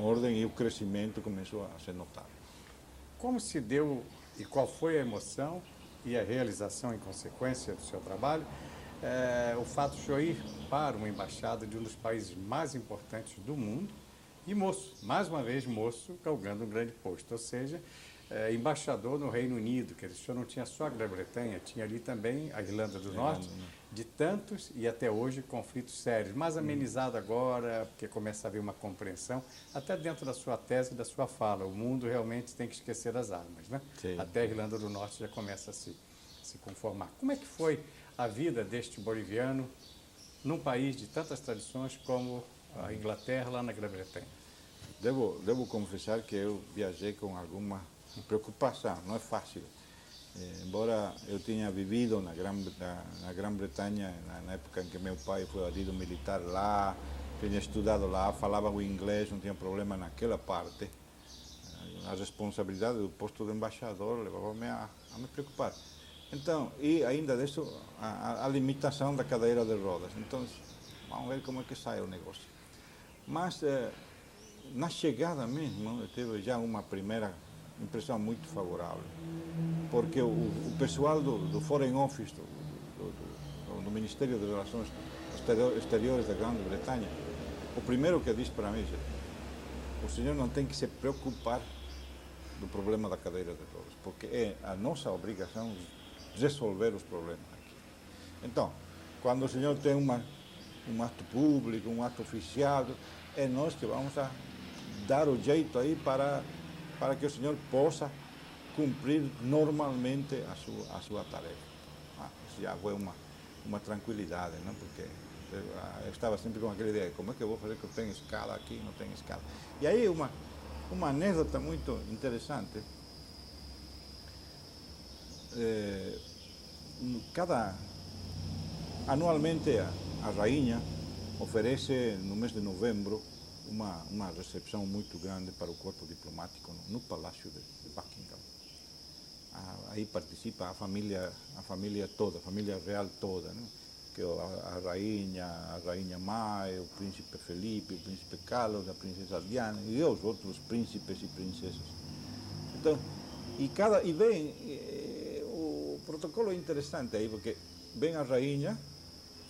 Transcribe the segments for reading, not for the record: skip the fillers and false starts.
ordem e o crescimento começou a ser notável. Como se deu e qual foi a emoção e a realização em consequência do seu trabalho, o fato de o senhor ir para uma embaixada de um dos países mais importantes do mundo e moço, mais uma vez moço, galgando um grande posto, ou seja, embaixador no Reino Unido, que o senhor não tinha só a Grã-Bretanha, tinha ali também a Irlanda do Norte, de tantos e até hoje conflitos sérios, mas amenizado agora, porque começa a haver uma compreensão, até dentro da sua tese e da sua fala, o mundo realmente tem que esquecer as armas, né? Sim. Até a Irlanda do Norte já começa a se conformar. Como é que foi a vida deste boliviano num país de tantas tradições como a Inglaterra, lá na Grã-Bretanha? Devo confessar que eu viajei com alguma preocupação, não é fácil. Embora eu tenha vivido na Grã-Bretanha, na época em que meu pai foi adido militar lá, tinha estudado lá, falava o inglês, não tinha problema naquela parte, a responsabilidade do posto de embaixador levava-me a me preocupar. Então, e ainda disso, a limitação da cadeira de rodas. Então, vamos ver como é que sai o negócio. Mas, na chegada mesmo, eu tive já uma primeira impressão muito favorável, porque o pessoal do Foreign Office, do Ministério das Relações Exteriores da Grã-Bretanha, o primeiro que diz para mim é: o senhor não tem que se preocupar do problema da cadeira de rodas, porque é a nossa obrigação resolver os problemas aqui. Então, quando o senhor tem um ato público, um ato oficial, é nós que vamos a dar o jeito aí para que o senhor possa cumprir normalmente a sua tarefa. Isso já foi uma tranquilidade, não? Porque eu estava sempre com aquela ideia: como é que eu vou fazer que eu tenho escala aqui, não tenho escala? E aí uma anedota muito interessante. Anualmente a rainha oferece no mês de novembro uma recepção muito grande para o corpo diplomático no Palácio de Buckingham. Aí participa a família toda, a família real toda, né? Que a rainha Mãe, o príncipe Felipe, o príncipe Carlos, a princesa Diana e os outros príncipes e princesas. Então, e vem, o protocolo é interessante aí, porque vem a rainha,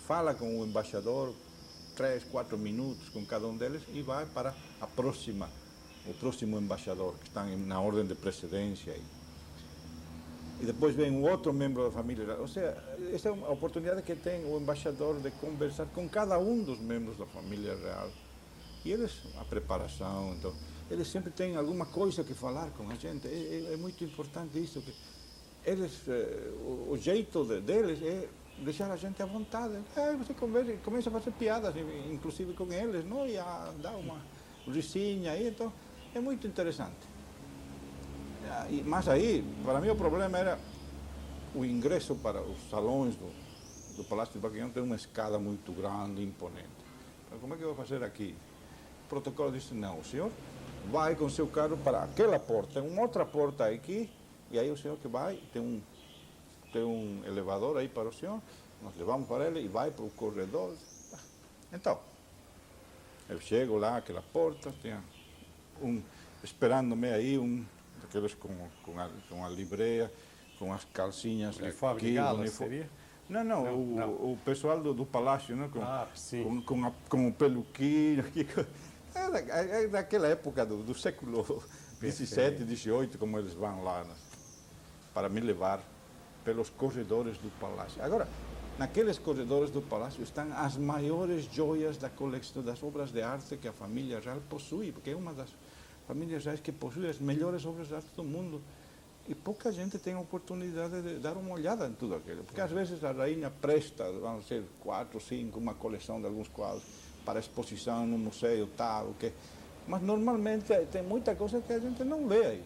fala com o embaixador 3, 4 minutos com cada um deles e vai para o próximo embaixador, que está na ordem de precedência aí. E depois vem um outro membro da família. Ou seja, essa é uma oportunidade que tem o embaixador de conversar com cada um dos membros da família real. E eles, a preparação, então, eles sempre têm alguma coisa que falar com a gente. É muito importante isso. Que eles, o jeito deles é deixar a gente à vontade. Você começa a fazer piadas, inclusive com eles, não? E a dar uma risinha aí. Então, é muito interessante. Mas aí, para mim, o problema era o ingresso para os salões do Palácio de Buckingham. Tem uma escada muito grande, imponente. Então, como é que eu vou fazer aqui? O protocolo disse: não, o senhor vai com seu carro para aquela porta, uma outra porta aqui, e aí o senhor que vai, tem um elevador aí para o senhor, nós levamos para ele e vai para o corredor. Então, eu chego lá, aquela porta, tem esperando-me aí, daqueles com a livreia, com as calcinhas uniforme aqui. De gala, seria? Não. O pessoal do palácio, né? Com o peluquinho aqui. É daquela época do século XVII, XVIII, como eles vão lá, né, para me levar pelos corredores do palácio. Agora, naqueles corredores do palácio estão as maiores joias da coleção das obras de arte que a família real possui, porque é uma das famílias reais que possui as melhores obras de arte do mundo. E pouca gente tem a oportunidade de dar uma olhada em tudo aquilo. Porque às vezes a rainha presta, vão ser 4, 5, uma coleção de alguns quadros para exposição no museu, tal, que... Mas normalmente tem muita coisa que a gente não vê aí.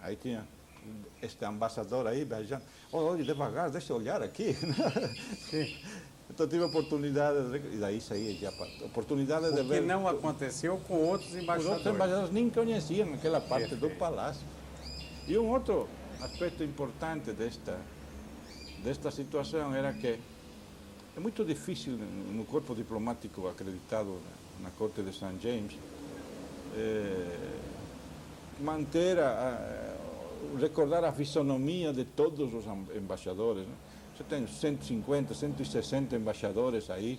Aí tinha este embaixador aí viajando: olha, devagar, deixa eu olhar aqui. Sim. Então tive a oportunidade, e daí saí já para a oportunidade de ver... O que não aconteceu com outros embaixadores. Os outros embaixadores nem conheciam aquela parte do palácio. E um outro aspecto importante desta situação era que é muito difícil no corpo diplomático acreditado na corte de St. James manter, recordar a fisionomia de todos os embaixadores, né? Você tem 150, 160 embaixadores aí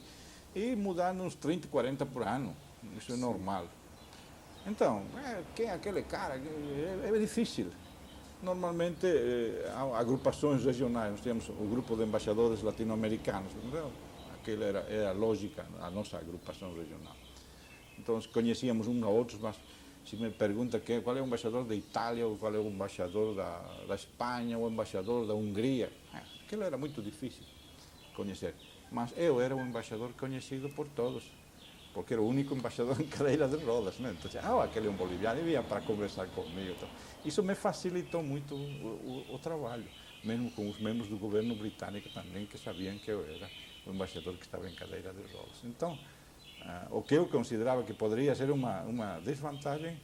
e mudando uns 30, 40 por ano. Isso é normal. Então, quem é aquele cara? É difícil. Normalmente, há agrupações regionais. Nós temos o grupo de embaixadores latino-americanos. Então, aquela era a lógica, a nossa agrupação regional. Então, conhecíamos uns a outros, mas se me pergunta qual é o embaixador da Itália, ou qual é o embaixador da Espanha, ou o embaixador da Hungria, aquilo era muito difícil conhecer. Mas eu era um embaixador conhecido por todos, porque era o único embaixador em cadeira de rodas, né? Então, aquele é um boliviano, e vinha para conversar comigo. Então, isso me facilitou muito o trabalho, mesmo com os membros do governo britânico também, que sabiam que eu era o embaixador que estava em cadeira de rodas. Então, o que eu considerava que poderia ser uma desvantagem,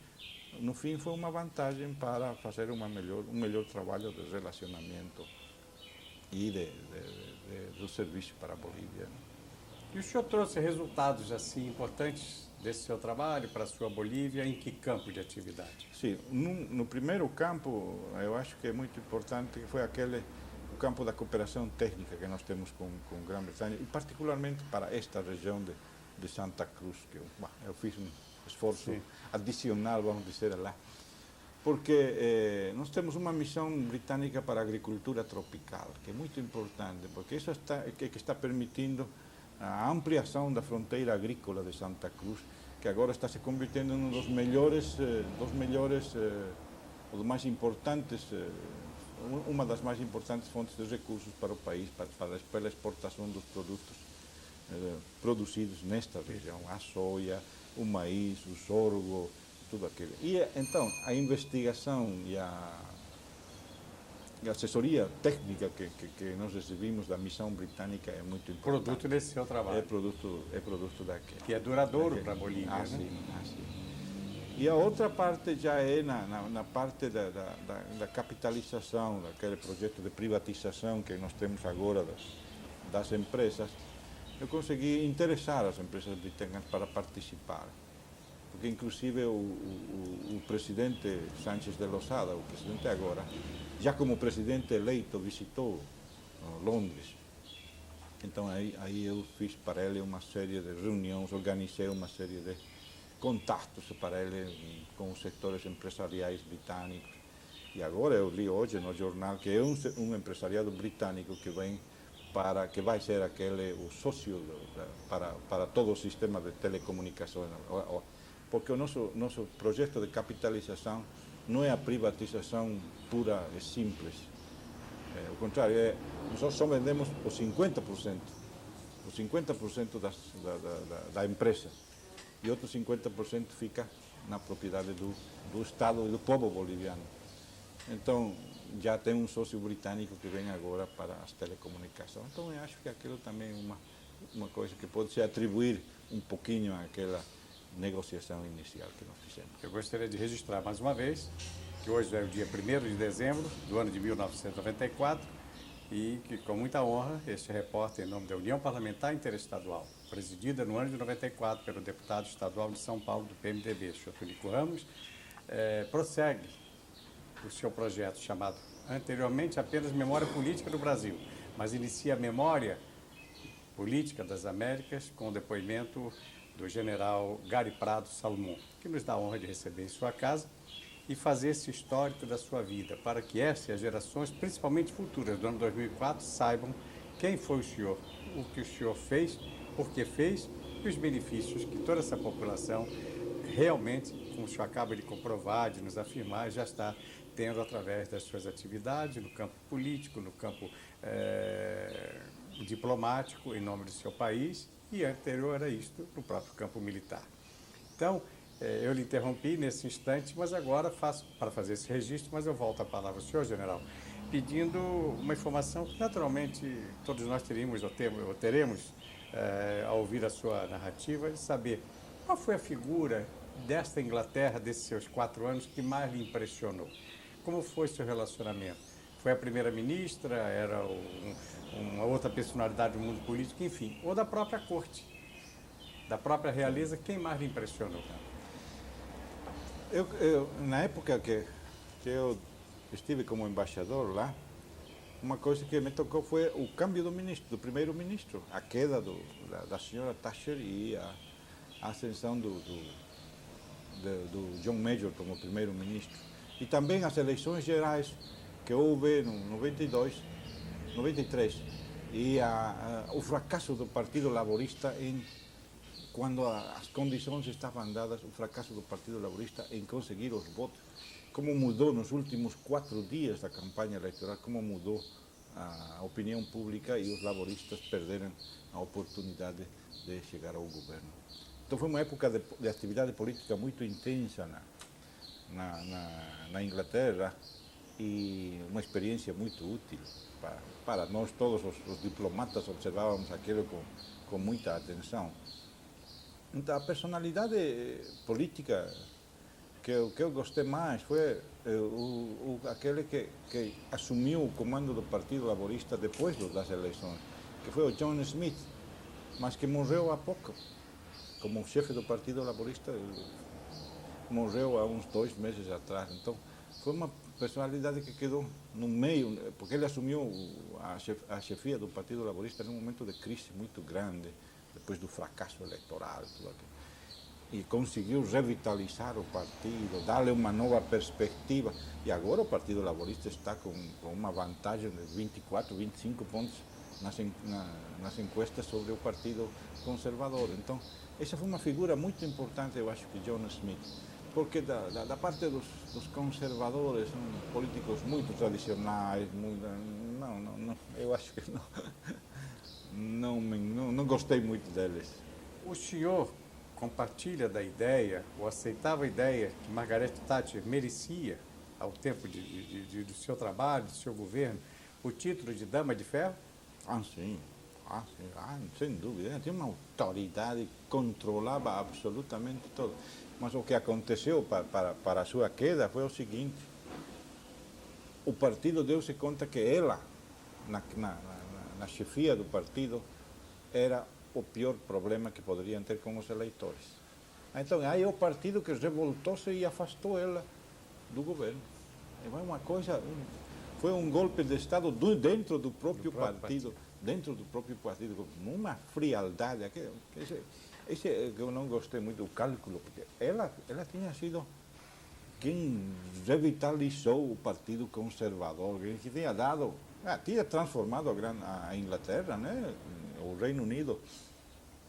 no fim foi uma vantagem para fazer um melhor trabalho de relacionamento e do serviço para a Bolívia. E o senhor trouxe resultados assim importantes desse seu trabalho para a sua Bolívia, em que campo de atividade? Sim, no primeiro campo, eu acho que é muito importante, que foi o campo da cooperação técnica que nós temos com Grã-Bretanha, e particularmente para esta região de Santa Cruz, que eu fiz um esforço adicional, vamos dizer lá, porque nós temos uma missão britânica para a agricultura tropical, que é muito importante, porque isso que está permitindo a ampliação da fronteira agrícola de Santa Cruz, que agora está se convirtendo em um dos melhores, ou dos mais importantes, uma das mais importantes fontes de recursos para o país, para a exportação dos produtos produzidos nesta região, a soja, o maíz, o sorgo, tudo aquilo. E então a investigação e a assessoria técnica que nós recebimos da missão britânica é muito importante. Produto desse seu trabalho. É produto daquele. Que é duradouro para a Bolívia, né? Sim. E a outra parte já é na parte da capitalização, daquele projeto de privatização que nós temos agora das empresas. Eu consegui interessar as empresas britânicas para participar, porque inclusive o presidente Sánchez de Losada, o presidente agora, já como presidente eleito, visitou Londres. Então aí eu fiz para ele uma série de reuniões, organizei uma série de contatos para ele com os setores empresariais britânicos. E agora eu li hoje no jornal que é um empresariado britânico que vai ser o sócio para todo o sistema de telecomunicações. Porque o nosso projeto de capitalização não é a privatização pura e simples. Ao contrário, nós só vendemos os 50%. Os 50% da empresa. E outros 50% fica na propriedade do Estado e do povo boliviano. Então, já tem um sócio britânico que vem agora para as telecomunicações. Então, eu acho que aquilo também é uma coisa que pode se atribuir um pouquinho àquela negociação inicial que nós fizemos. Eu gostaria de registrar mais uma vez que hoje é o dia 1º de dezembro do ano de 1994 e que, com muita honra, este repórter, em nome da União Parlamentar Interestadual, presidida no ano de 94 pelo deputado estadual de São Paulo do PMDB, Sr. Tonico Ramos, prossegue o seu projeto chamado anteriormente apenas Memória Política do Brasil, mas inicia a Memória Política das Américas com o depoimento do general Gary Prado Salomão, que nos dá a honra de receber em sua casa e fazer esse histórico da sua vida, para que esta e as gerações, principalmente futuras do ano 2004, saibam quem foi o senhor, o que o senhor fez, por que fez e os benefícios que toda essa população realmente, como o senhor acaba de comprovar, de nos afirmar, já está tendo através das suas atividades no campo político, no campo diplomático, em nome do seu país, e anterior a isto, no próprio campo militar. Então, eu lhe interrompi nesse instante, mas agora faço para fazer esse registro, mas eu volto a palavra ao senhor, general, pedindo uma informação que naturalmente todos nós teremos ao ouvir a sua narrativa, de saber qual foi a figura desta Inglaterra, desses seus 4 anos, que mais lhe impressionou. Como foi seu relacionamento? Foi a primeira-ministra, era uma outra personalidade do mundo político, enfim, ou da própria corte, da própria realeza, quem mais lhe impressionou? Na época que eu estive como embaixador lá, uma coisa que me tocou foi o câmbio do primeiro-ministro, a queda da senhora Thatcher e a ascensão do John Major como primeiro-ministro. E também as eleições gerais que houve em 92, 93, e o fracasso do Partido Laborista quando as condições estavam dadas, o fracasso do Partido Laborista em conseguir os votos, como mudou nos últimos 4 dias da campanha eleitoral, como mudou a opinião pública e os laboristas perderam a oportunidade de chegar ao governo. Então foi uma época de atividade política muito intensa na Inglaterra e uma experiência muito útil para nós todos os diplomatas observávamos aquilo com muita atenção. Então a personalidade política que eu gostei mais foi aquele que assumiu o comando do Partido Laborista depois das eleições, que foi o John Smith, mas que morreu há pouco. Como chefe do Partido Laborista, morreu há uns 2 meses atrás. Então, foi uma personalidade que quedou no meio, porque ele assumiu a chefia do Partido Laborista num momento de crise muito grande, depois do fracasso eleitoral, tudo aquilo. E conseguiu revitalizar o partido, dar-lhe uma nova perspectiva. E agora o Partido Laborista está com uma vantagem de 24, 25 pontos nas encuestas sobre o Partido Conservador. Então, essa foi uma figura muito importante, eu acho que John Smith, porque da parte dos conservadores, são políticos muito tradicionais, eu acho que não gostei muito deles. O senhor compartilha da ideia, ou aceitava a ideia que Margaret Thatcher merecia, ao tempo do seu trabalho, do seu governo, o título de Dama de Ferro? Sim. Sem dúvida. Ela tinha uma autoridade, controlava absolutamente tudo. Mas o que aconteceu para a sua queda foi o seguinte: o partido deu-se conta que ela, na chefia do partido, era o pior problema que poderiam ter com os eleitores. Então, aí o partido que revoltou-se e afastou ela do governo. Foi uma coisa, foi um golpe de Estado dentro do próprio partido. Dentro do próprio partido, uma frialdade. Esse eu não gostei muito do cálculo, porque ela tinha sido quem revitalizou o Partido Conservador, que tinha transformado a Inglaterra, né? O Reino Unido,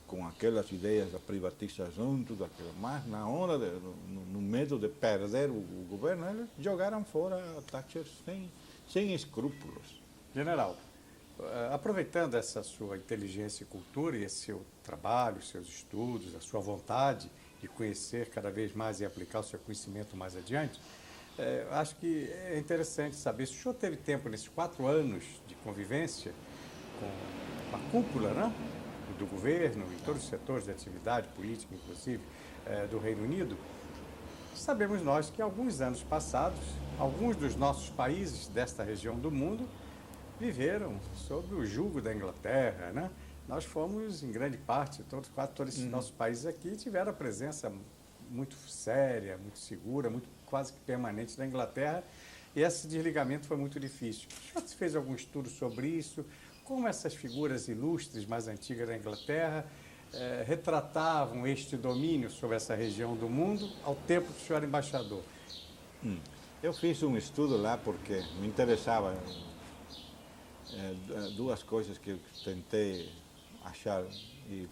com aquelas ideias da privatização, tudo aquilo. Mas na hora, no medo de perder o governo, eles jogaram fora a Thatcher sem escrúpulos. General, aproveitando essa sua inteligência e cultura e esse seu trabalho, seus estudos, a sua vontade de conhecer cada vez mais e aplicar o seu conhecimento mais adiante, acho que é interessante saber se o senhor teve tempo nesses 4 anos de convivência com a cúpula, né, do governo e todos os setores de atividade política, inclusive, do Reino Unido. Sabemos nós que alguns anos passados, alguns dos nossos países desta região do mundo viveram sob o jugo da Inglaterra, né? Nós fomos, em grande parte, todos esses nossos países aqui tiveram a presença muito séria, muito segura, quase que permanente da Inglaterra, e esse desligamento foi muito difícil. O senhor fez algum estudo sobre isso? Como essas figuras ilustres mais antigas da Inglaterra retratavam este domínio sobre essa região do mundo ao tempo que o senhor era embaixador? Eu fiz um estudo lá porque me interessava. 2 coisas que eu tentei achar e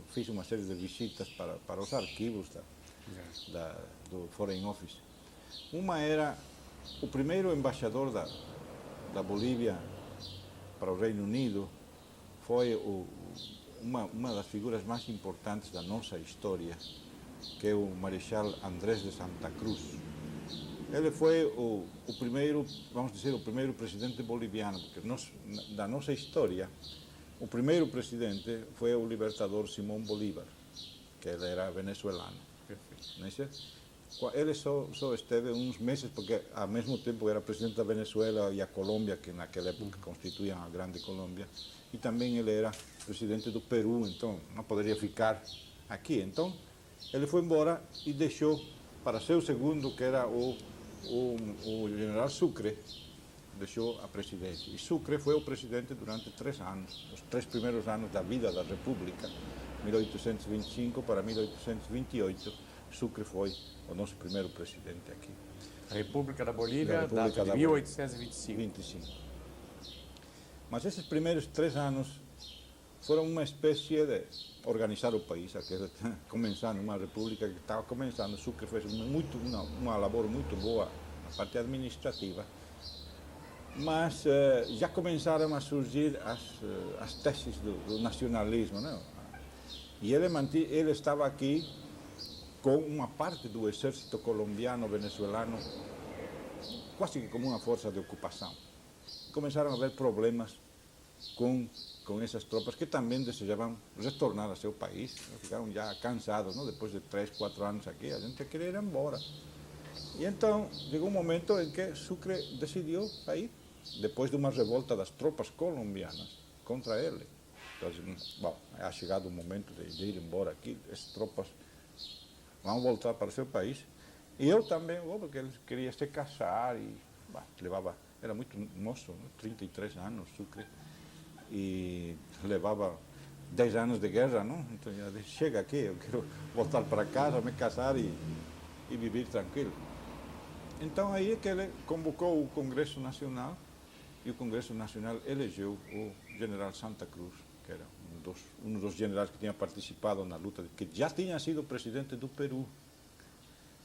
fiz uma série de visitas para os arquivos do Foreign Office. Uma era o primeiro embaixador da Bolívia para o Reino Unido, foi uma das figuras mais importantes da nossa história, que é o Marechal Andrés de Santa Cruz. Ele foi o primeiro, vamos dizer, o primeiro presidente boliviano, porque da nossa história, o primeiro presidente foi o libertador Simón Bolívar, que ele era venezuelano. Ele só esteve uns meses, porque ao mesmo tempo era presidente da Venezuela e a Colômbia, que naquela época constituíam a Grande Colômbia, e também ele era presidente do Peru, então não poderia ficar aqui. Então, ele foi embora e deixou para seu segundo, que era o general Sucre, deixou a presidência. E Sucre foi o presidente durante 3 anos, os 3 primeiros anos da vida da República, 1825 para 1828. Sucre foi o nosso primeiro presidente aqui. A República da Bolívia, data de 1825. 25. Mas esses primeiros 3 anos foram uma espécie de organizar o país, começando uma república que estava começando. Sucre fez uma labor muito boa na parte administrativa, mas já começaram a surgir as teses do nacionalismo, né? E ele estava aqui com uma parte do exército colombiano, venezuelano, quase que como uma força de ocupação. Começaram a haver problemas com essas tropas que também desejavam retornar a seu país, ficaram já cansados, não? Depois de 3, 4 anos aqui, a gente queria ir embora. E então chegou um momento em que Sucre decidiu sair, depois de uma revolta das tropas colombianas contra ele. Então, bom, é chegado o momento de ir embora aqui, as tropas vão voltar para o seu país. E eu também vou, porque ele queria se casar e era muito moço, né? 33 anos, Sucre. E levava 10 anos de guerra, não? Então eu disse, chega aqui, eu quero voltar para casa, me casar e viver tranquilo. Então aí é que ele convocou o Congresso Nacional, e o Congresso Nacional elegeu o general Santa Cruz, que era um dos generais que tinha participado na luta, que já tinha sido presidente do Peru,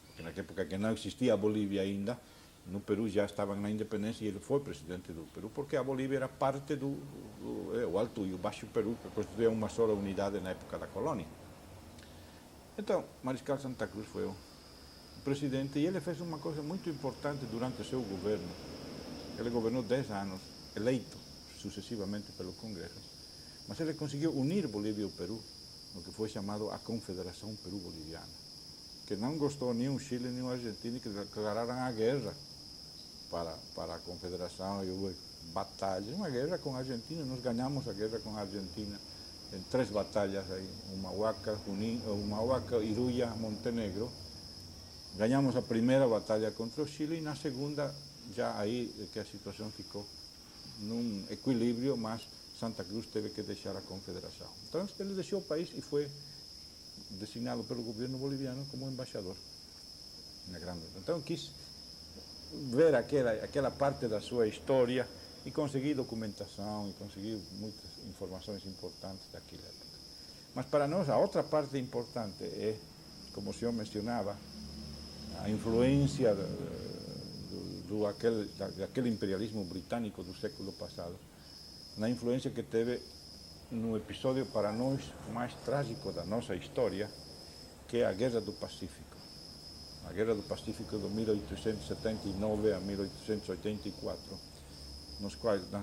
porque na época que não existia a Bolívia ainda, no Peru já estavam na independência e ele foi presidente do Peru, porque a Bolívia era parte o Alto e o Baixo Peru, que constituíam uma só unidade na época da colônia. Então, Mariscal Santa Cruz foi o presidente e ele fez uma coisa muito importante durante o seu governo. Ele governou 10 anos, eleito sucessivamente pelo Congresso, mas ele conseguiu unir Bolívia e o Peru, no que foi chamado a Confederação Peru-Boliviana, que não gostou nem o Chile nem a Argentina, que declararam a guerra para a Confederação, e houve batalhas, uma guerra com a Argentina. Nós ganhamos a guerra com a Argentina em 3 batalhas, aí, Humahuaca, Iruya, Montenegro. Ganhamos a primeira batalha contra o Chile e na segunda, já aí que a situação ficou num equilíbrio, mas Santa Cruz teve que deixar a Confederação. Então ele deixou o país e foi designado pelo governo boliviano como embaixador na Grã-Bretanha. Então quis ver aquela parte da sua história e conseguir documentação e conseguir muitas informações importantes daquela época. Mas para nós a outra parte importante é, como o senhor mencionava, a influência daquele imperialismo britânico do século passado, na influência que teve no episódio para nós mais trágico da nossa história, que é a Guerra do Pacífico. A Guerra do Pacífico de 1879 a 1884,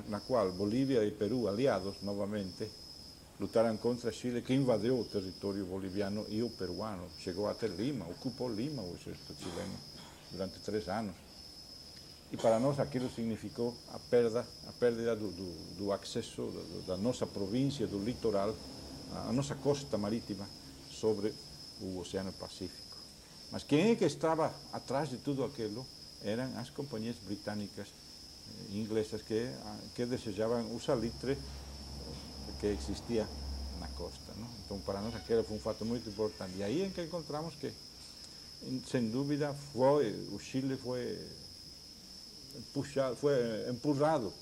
na qual Bolívia e Peru, aliados novamente, lutaram contra Chile, que invadiu o território boliviano e o peruano. Chegou até Lima, ocupou Lima o exército chileno durante 3 anos. E para nós aquilo significou a perda do acesso da nossa província, do litoral, a nossa costa marítima sobre o Oceano Pacífico. Mas quem é que estava atrás de tudo aquilo eram as companhias britânicas e inglesas que desejavam o salitre que existia na costa, não? Então para nós aquele foi um fato muito importante. E aí é que encontramos que, sem dúvida, o Chile foi empurrado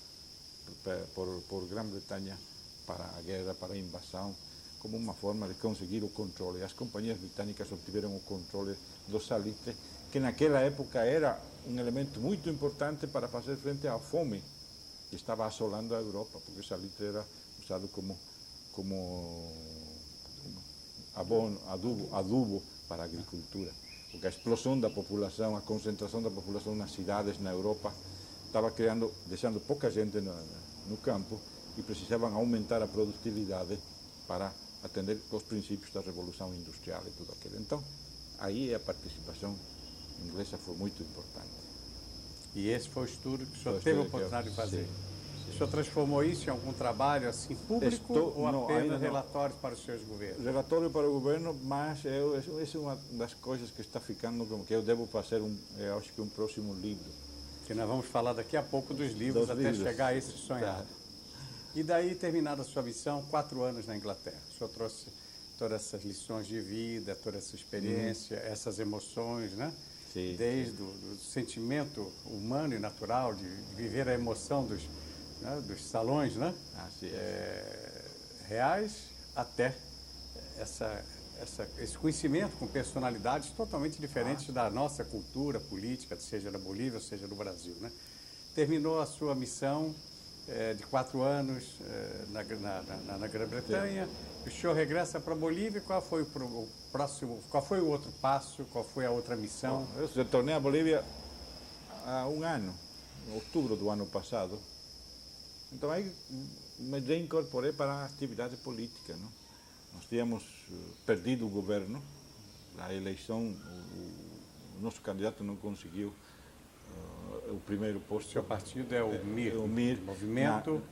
por Grã-Bretanha para a guerra, para a invasão, como uma forma de conseguir o controle. As companhias britânicas obtiveram o controle do salitre, que naquela época era um elemento muito importante para fazer frente à fome que estava assolando a Europa, porque o salitre era usado como adubo para a agricultura. Porque a explosão da população, a concentração da população nas cidades na Europa estava deixando pouca gente no campo e precisavam aumentar a produtividade para atender aos princípios da Revolução Industrial e tudo aquilo. Então, aí a participação inglesa foi muito importante. E esse foi o estudo que o senhor teve a oportunidade de fazer? O senhor transformou isso em algum trabalho assim público ou apenas relatórios para os seus governos? Relatório para o governo, mas essa é uma das coisas que está ficando como que eu devo fazer, eu acho que um próximo livro. Que nós vamos falar daqui a pouco dos livros até chegar a esse sonhado. Tá. E daí, terminada a sua missão, 4 anos na Inglaterra. O senhor trouxe todas essas lições de vida, toda essa experiência, essas emoções, né? Sim, desde o sentimento humano e natural de viver a emoção dos salões, né? Reais, até esse conhecimento com personalidades totalmente diferentes da nossa cultura política, seja na Bolívia, seja no Brasil, né? Terminou a sua missão de 4 anos na Grã-Bretanha. O senhor regressa para a Bolívia. Qual foi o próximo? Qual foi o outro passo? Qual foi a outra missão? Eu retornei à Bolívia há um ano, em outubro do ano passado. Então aí me reincorporei para a atividade política, não? Nós tínhamos perdido o governo, a eleição, o nosso candidato não conseguiu o primeiro posto. O seu partido é o MIR, Movimento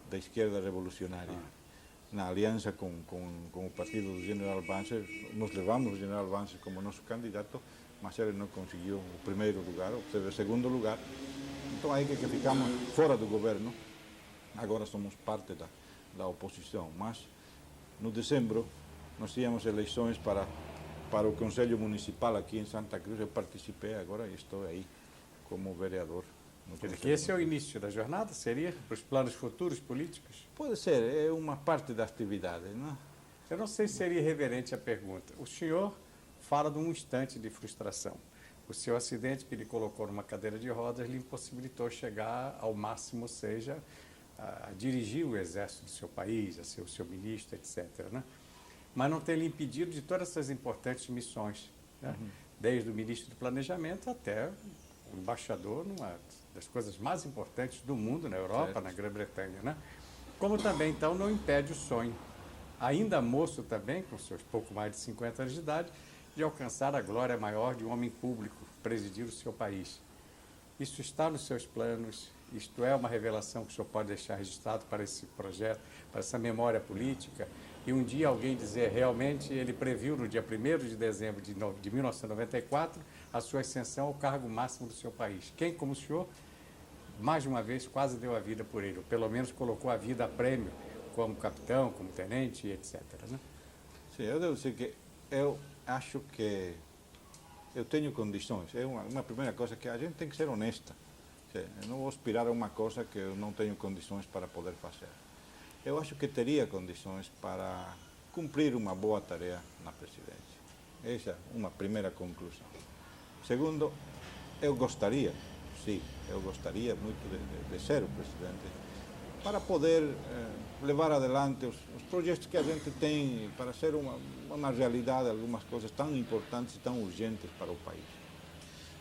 da Esquerda Revolucionária. Na aliança com o partido do General Banzer, nós levamos o General Banzer como nosso candidato, mas ele não conseguiu o primeiro lugar, ou seja, o segundo lugar. Então aí que ficamos fora do governo, agora somos parte da oposição. Mas no dezembro nós tínhamos eleições para o Conselho Municipal aqui em Santa Cruz. Eu participei agora e estou aí como vereador. Que esse é o início da jornada, seria? Para os planos futuros políticos? Pode ser, é uma parte da atividade, não? Eu não sei se seria irreverente a pergunta. O senhor fala de um instante de frustração. O seu acidente que lhe colocou numa cadeira de rodas lhe impossibilitou chegar ao máximo, seja a dirigir o exército do seu país, a ser o seu ministro, etc., né? Mas não tem lhe impedido de todas essas importantes missões, né? Desde o ministro do Planejamento até o embaixador numa das coisas mais importantes do mundo, na Europa, certo, na Grã-Bretanha, né? Como também, então, não impede o sonho, ainda moço também, com seus pouco mais de 50 anos de idade, de alcançar a glória maior de um homem público, presidir o seu país. Isso está nos seus planos, isto é uma revelação que o senhor pode deixar registrado para esse projeto, para essa memória política, e um dia alguém dizer, realmente, ele previu no dia 1º de dezembro de 1994 a sua ascensão ao cargo máximo do seu país. Quem, como o senhor, mais de uma vez quase deu a vida por ele, ou pelo menos colocou a vida a prêmio, como capitão, como tenente, etc., né? Sim, eu devo dizer que eu acho que eu tenho condições. É uma primeira coisa que a gente tem que ser honesta. Eu não vou aspirar a uma coisa que eu não tenho condições para poder fazer. Eu acho que teria condições para cumprir uma boa tarefa na presidência. Essa é uma primeira conclusão. Segundo, eu gostaria, sim, eu gostaria muito de ser o presidente para poder levar adelante os projetos que a gente tem para ser uma realidade, algumas coisas tão importantes e tão urgentes para o país.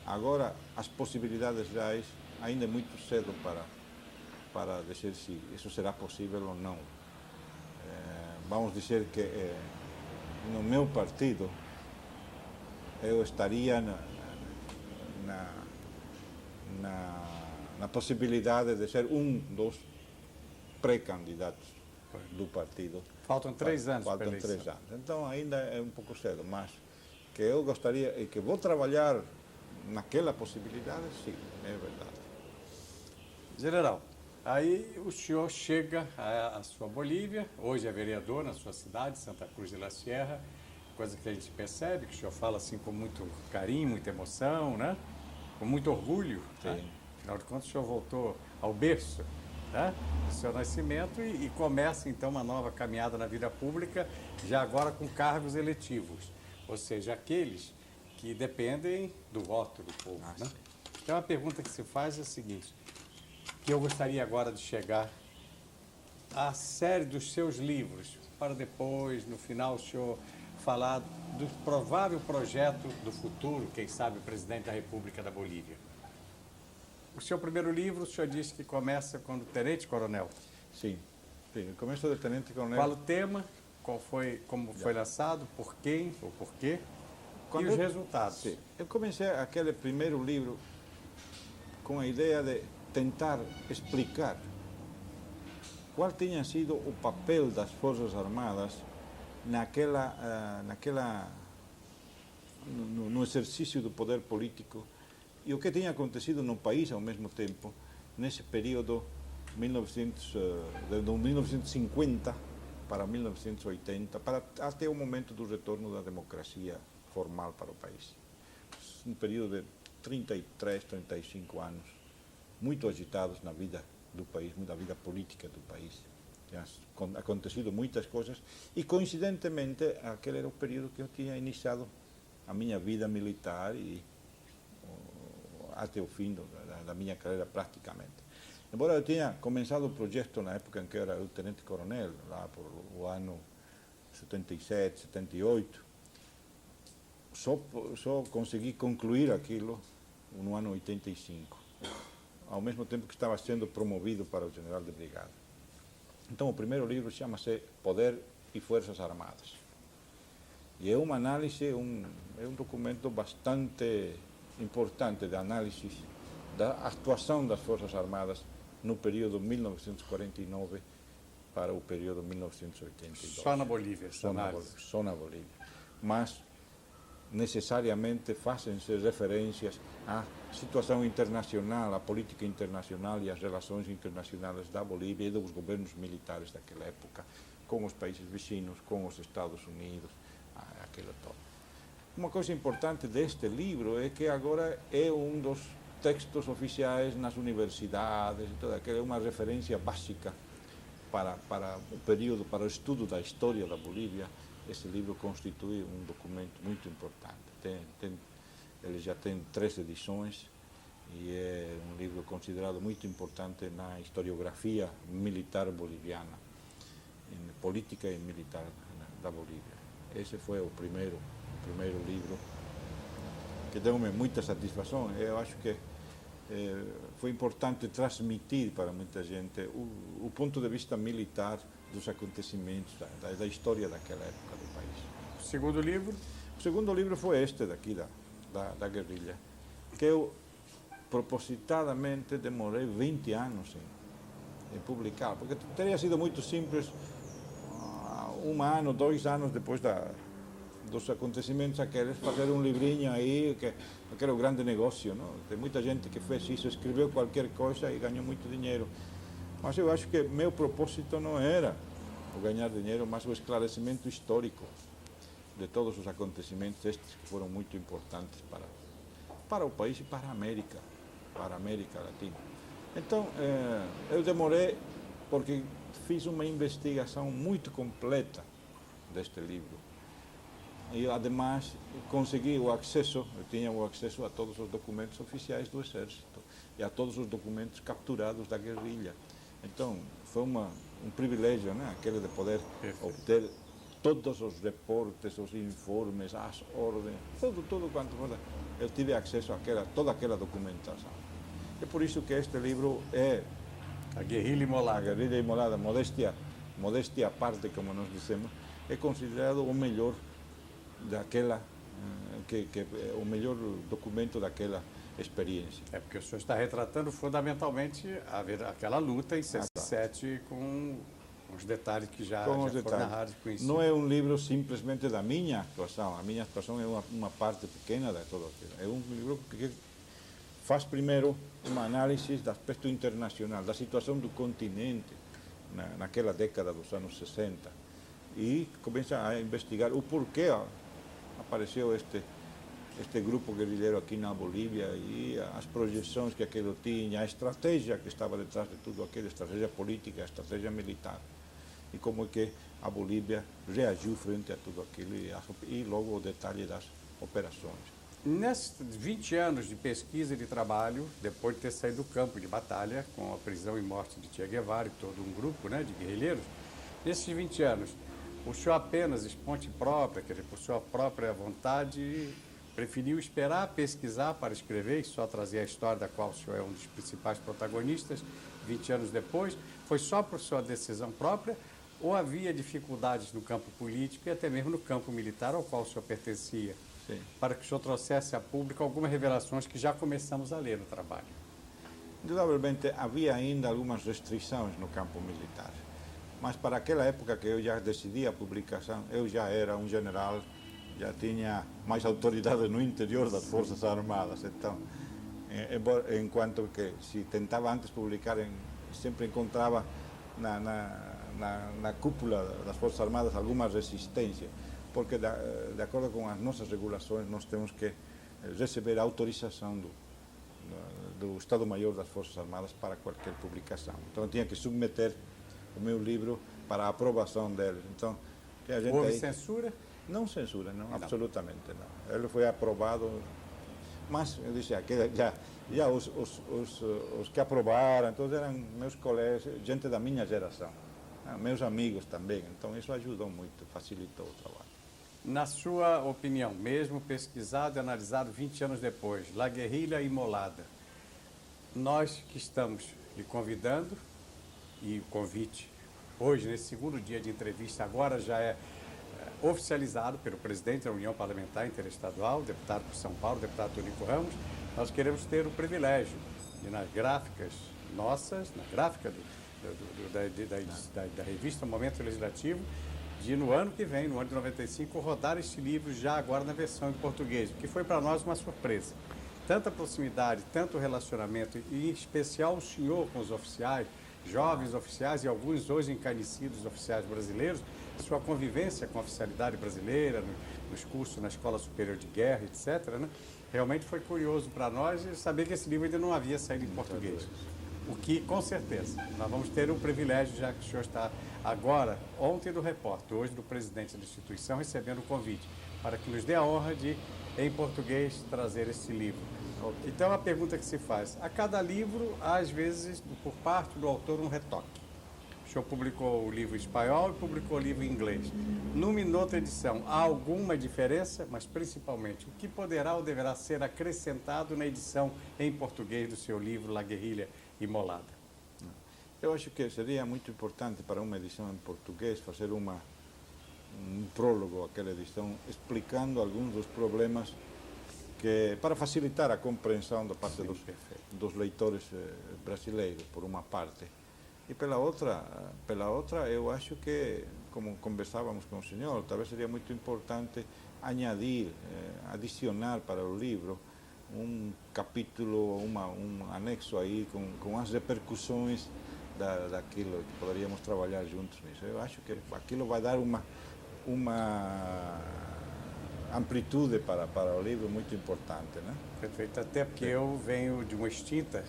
Agora, as possibilidades reais ainda é muito cedo para dizer se isso será possível ou não. Vamos dizer que no meu partido eu estaria na possibilidade de ser um dos pré-candidatos do partido. Faltam 3 anos para a eleição. 3 anos. Então ainda é um pouco cedo, mas que eu gostaria e que vou trabalhar naquela possibilidade, sim, é verdade. General, aí o senhor chega à sua Bolívia, hoje é vereador na sua cidade, Santa Cruz de la Sierra, coisa que a gente percebe, que o senhor fala assim com muito carinho, muita emoção, né? Com muito orgulho. Né? Afinal de contas, o senhor voltou ao berço, né, do seu nascimento e começa então uma nova caminhada na vida pública, já agora com cargos eletivos, ou seja, aqueles que dependem do voto do povo. Né? Então a pergunta que se faz é a seguinte, que eu gostaria agora de chegar à série dos seus livros, para depois, no final, o senhor falar do provável projeto do futuro, quem sabe o presidente da República da Bolívia. O seu primeiro livro, o senhor disse que começa quando tenente-coronel. Sim, o começo de tenente-coronel. Qual o tema, como foi lançado, por quem ou por quê, e os resultados. Sim. Eu comecei aquele primeiro livro com a ideia de tentar explicar qual tinha sido o papel das Forças Armadas no exercício do poder político e o que tinha acontecido no país ao mesmo tempo, nesse período de 1950 para 1980, até o momento do retorno da democracia formal para o país. Um período de 33, 35 anos, muito agitados na vida do país, na vida política do país. Tinha acontecido muitas coisas e, coincidentemente, aquele era o período que eu tinha iniciado a minha vida militar e até o fim da minha carreira praticamente. Embora eu tenha começado o projeto na época em que eu era tenente-coronel, lá por o ano 77, 78, só consegui concluir aquilo no ano 85, ao mesmo tempo que estava sendo promovido para o general de brigada. Então, o primeiro livro chama-se Poder e Forças Armadas. E é uma análise, é um documento bastante importante de análise da atuação das Forças Armadas no período 1949 para o período 1982. Só na Bolívia, só na Bolívia. Mas necessariamente fazem-se referências à situação internacional, à política internacional e às relações internacionais da Bolívia e dos governos militares daquela época, com os países vizinhos, com os Estados Unidos, aquilo todo. Uma coisa importante deste livro é que agora é um dos textos oficiais nas universidades, e toda aquela é uma referência básica para o período, para o estudo da história da Bolívia. Esse livro constitui um documento muito importante. Ele já tem 3 edições e é um livro considerado muito importante na historiografia militar boliviana, em política e militar da Bolívia. Esse foi o primeiro livro que deu-me muita satisfação. Eu acho que foi importante transmitir para muita gente o ponto de vista militar dos acontecimentos, da história daquela época do país. O segundo livro? O segundo livro foi este daqui, da guerrilha, que eu propositadamente demorei 20 anos em publicar, porque teria sido muito simples, 1 ano, 2 anos depois dos acontecimentos aqueles, fazer um livrinho aí, que era um grande negócio, não? Tem muita gente que fez isso, escreveu qualquer coisa e ganhou muito dinheiro. Mas eu acho que meu propósito não era o ganhar dinheiro, mas o esclarecimento histórico de todos os acontecimentos, estes que foram muito importantes para o país e para a América Latina. Então, eu demorei porque fiz uma investigação muito completa deste livro. E, ademais, consegui o acesso, eu tinha o acesso a todos os documentos oficiais do Exército e a todos os documentos capturados da guerrilha. Então, foi um privilégio, né? Aquele de poder obter todos os reportes, os informes, as ordens, tudo quanto for. Eu tive acesso a toda aquela documentação. É por isso que este livro é A Guerrilha Imolada. A Guerrilha Imolada, modéstia à parte, como nós dizemos, é considerado o melhor o melhor documento daquela experiência. É porque o senhor está retratando fundamentalmente aquela luta em 67 com os detalhes que já foram narrados com isso. Não é um livro simplesmente da minha atuação. A minha atuação é uma parte pequena de tudo aquilo. É um livro que faz primeiro uma análise do aspecto internacional, da situação do continente naquela década dos anos 60 e começa a investigar o porquê apareceu este grupo guerrilheiro aqui na Bolívia e as projeções que aquilo tinha, a estratégia que estava detrás de tudo aquilo, a estratégia política, a estratégia militar. E como é que a Bolívia reagiu frente a tudo aquilo e logo o detalhe das operações. Nesses 20 anos de pesquisa e de trabalho, depois de ter saído do campo de batalha, com a prisão e morte de Che Guevara e todo um grupo, né, de guerrilheiros, nesses 20 anos, o senhor apenas de ponte própria, quer dizer, por sua própria vontade, preferiu esperar, pesquisar para escrever e só trazer a história da qual o senhor é um dos principais protagonistas, 20 anos depois? Foi só por sua decisão própria ou havia dificuldades no campo político e até mesmo no campo militar ao qual o senhor pertencia? Sim. Para que o senhor trouxesse a público algumas revelações que já começamos a ler no trabalho? Indudablemente havia ainda algumas restrições no campo militar. Mas para aquela época que eu já decidi a publicação, eu já era um general, já tinha mais autoridade no interior das Forças Armadas. Então, enquanto que se tentava antes publicar, sempre encontrava na cúpula das Forças Armadas alguma resistência, porque de acordo com as nossas regulações nós temos que receber autorização do Estado-Maior das Forças Armadas para qualquer publicação. Então eu tinha que submeter o meu livro para a aprovação deles. Então, a gente houve censura? Não censura, não, absolutamente não. Ele foi aprovado, mas eu disse que já os que aprovaram, todos eram meus colegas, gente da minha geração, meus amigos também. Então isso ajudou muito, facilitou o trabalho. Na sua opinião, mesmo pesquisado e analisado 20 anos depois, La Guerrilha Imolada, nós que estamos lhe convidando, e o convite hoje, nesse segundo dia de entrevista, agora já é oficializado pelo presidente da União Parlamentar Interestadual, deputado por São Paulo, deputado Tonico Ramos, nós queremos ter o privilégio de, nas gráficas nossas, na gráfica da revista Momento Legislativo, de no ano que vem, no ano de 95, rodar este livro já agora na versão em português, que foi para nós uma surpresa. Tanta proximidade, tanto relacionamento, e em especial o senhor com os oficiais, jovens oficiais e alguns hoje encarnecidos oficiais brasileiros, sua convivência com a oficialidade brasileira, nos cursos na Escola Superior de Guerra, etc., né? Realmente foi curioso para nós saber que esse livro ainda não havia saído em português. O que, com certeza, nós vamos ter o privilégio, já que o senhor está agora, ontem do repórter, hoje do presidente da instituição, recebendo o convite, para que nos dê a honra de, em português, trazer esse livro. Então, a pergunta que se faz, a cada livro, às vezes, por parte do autor, um retoque. O senhor publicou o livro em espanhol e publicou o livro em inglês. Numa e outra edição, há alguma diferença? Mas, principalmente, o que poderá ou deverá ser acrescentado na edição em português do seu livro La Guerrilha Imolada? Eu acho que seria muito importante para uma edição em português fazer um prólogo àquela edição, explicando alguns dos problemas para facilitar a compreensão da parte dos leitores brasileiros, por uma parte. E pela outra, eu acho que, como conversávamos com o senhor, talvez seria muito importante adicionar para o livro um capítulo, um anexo aí com as repercussões daquilo que poderíamos trabalhar juntos nisso. Eu acho que aquilo vai dar uma amplitude para o livro muito importante, né? Perfeito, até porque eu venho de uma extinta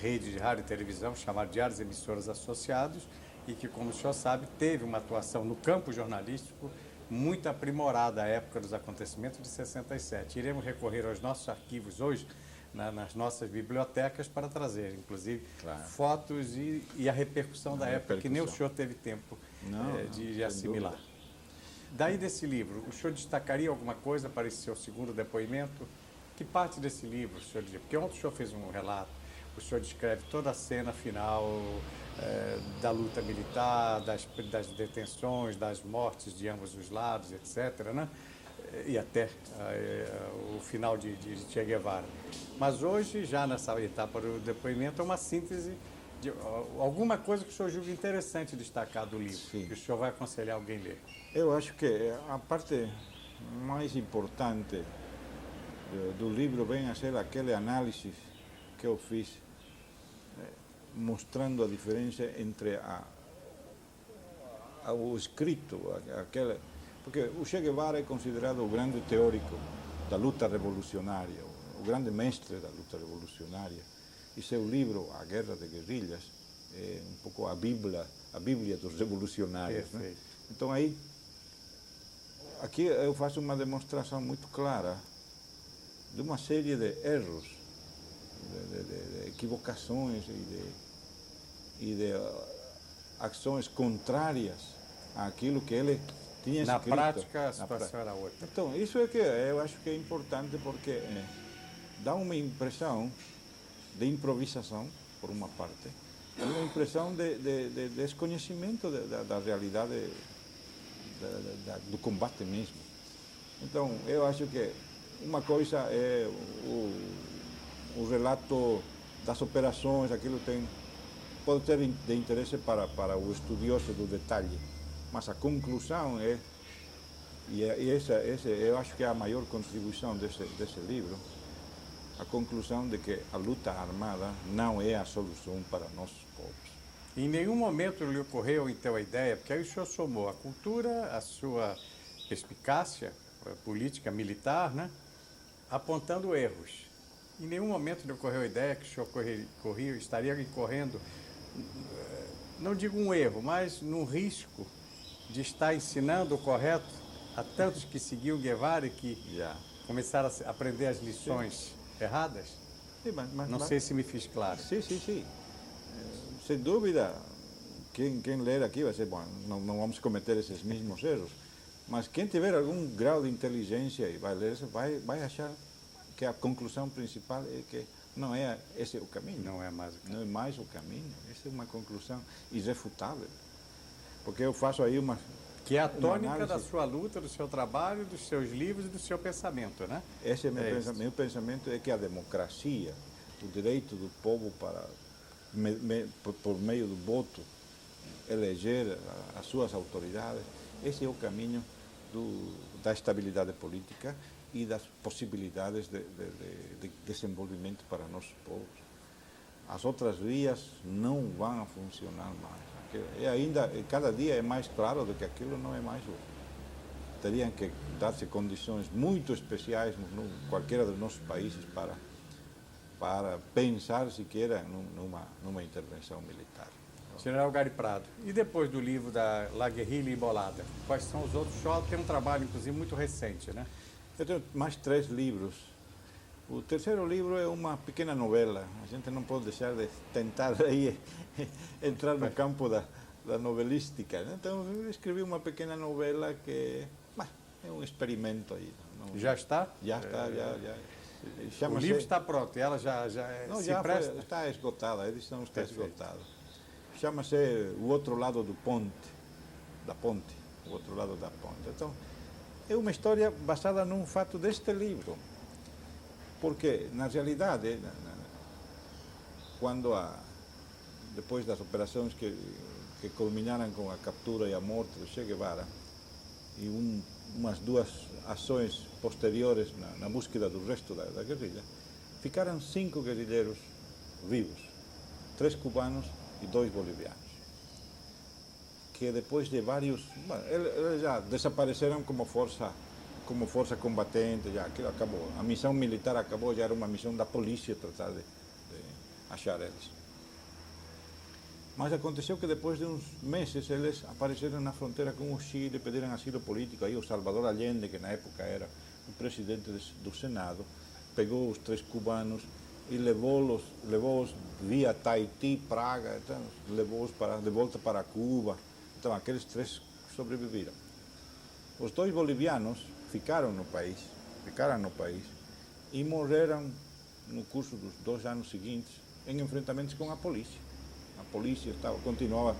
rede de rádio e televisão chamada Diários e Emissoras Associados e que, como o senhor sabe, teve uma atuação no campo jornalístico muito aprimorada à época dos acontecimentos de 67. Iremos recorrer aos nossos arquivos hoje, nas nossas bibliotecas, para trazer, inclusive, fotos e a repercussão da época, que nem o senhor teve tempo de assimilar. Dúvida. Daí desse livro, o senhor destacaria alguma coisa para esse seu segundo depoimento? Que parte desse livro o senhor diria? Porque ontem o senhor fez um relato, o senhor descreve toda a cena final da luta militar, das detenções, das mortes de ambos os lados, etc., né? E até o final de Che Guevara. Mas hoje, já nessa etapa do depoimento, é uma síntese de alguma coisa que o senhor julga interessante destacar do livro, que o senhor vai aconselhar alguém a ler. Eu acho que a parte mais importante do livro vem a ser aquele análise que eu fiz, mostrando a diferença entre o escrito, porque o Che Guevara é considerado o grande teórico da luta revolucionária, o grande mestre da luta revolucionária, e seu livro, A Guerra de Guerrilhas, é um pouco a Bíblia dos revolucionários, né? Então aqui eu faço uma demonstração muito clara de uma série de erros, de equivocações e de ações contrárias àquilo que ele tinha escrito. Na prática, a situação era outra. Então, isso é que eu acho que é importante, porque dá uma impressão de improvisação, por uma parte, uma impressão de desconhecimento da realidade do combate mesmo. Então, eu acho que uma coisa é o relato das operações, aquilo tem pode ser de interesse para o estudioso do detalhe, mas a conclusão é, eu acho que é a maior contribuição desse livro, a conclusão de que a luta armada não é a solução para nossos povos. Em nenhum momento lhe ocorreu, então, a ideia, porque aí o senhor somou a cultura, a sua perspicácia política, militar, né, apontando erros. Em nenhum momento lhe ocorreu a ideia que o senhor estaria incorrendo, não digo um erro, mas num risco de estar ensinando o correto a tantos que seguiam Guevara e que começaram a aprender as lições erradas? Sim, não sei se me fiz claro. Sim. Sem dúvida, quem ler aqui vai ser, bom, não vamos cometer esses mesmos erros, mas quem tiver algum grau de inteligência e vai ler isso, vai achar que a conclusão principal é que não é esse o caminho. Não é mais o caminho. Não é mais o caminho. Essa é uma conclusão irrefutável. Porque eu faço aí uma... Que é a tônica da sua luta, do seu trabalho, dos seus livros e do seu pensamento, né? Esse é meu pensamento, é que a democracia, o direito do povo para, por meio do voto, eleger as suas autoridades, esse é o caminho da estabilidade política e das possibilidades de desenvolvimento para nossos povos. As outras vias não vão funcionar mais. E ainda, cada dia é mais claro de que aquilo não é mais teriam que dar-se condições muito especiais em qualquer dos nossos países para pensar sequer numa intervenção militar. General Gary Prado, e depois do livro da La Guerrilha Embolada, quais são os outros? O senhor tem um trabalho, inclusive, muito recente, né? Eu tenho mais 3 livros. O terceiro livro é uma pequena novela. A gente não pode deixar de tentar aí entrar no campo da novelística. Então, eu escrevi uma pequena novela que é um experimento aí. Já está? Já está, já. O livro está pronto, ela já presta? Está esgotada, a edição está esgotada. Chama-se O Outro Lado da Ponte. O Outro Lado da Ponte. Então, é uma história basada num fato deste livro. Porque, na realidade, depois das operações que culminaram com a captura e a morte de Che Guevara, e umas 2 ações posteriores na búsqueda do resto da guerrilha, ficaram 5 guerrilheiros vivos, 3 cubanos e 2 bolivianos, que depois de vários... eles já desapareceram como força combatente, já aquilo acabou. A missão militar acabou, já era uma missão da polícia tratar de achar eles. Mas aconteceu que depois de uns meses eles apareceram na fronteira com o Chile, pediram asilo político. Aí o Salvador Allende, que na época era o presidente do Senado, pegou os 3 cubanos e levou-os via Tahiti, Praga, então, levou-os de volta para Cuba. Então aqueles 3 sobreviveram. Os 2 bolivianos ficaram no país e morreram no curso dos 2 anos seguintes em enfrentamentos com a polícia. A polícia continuava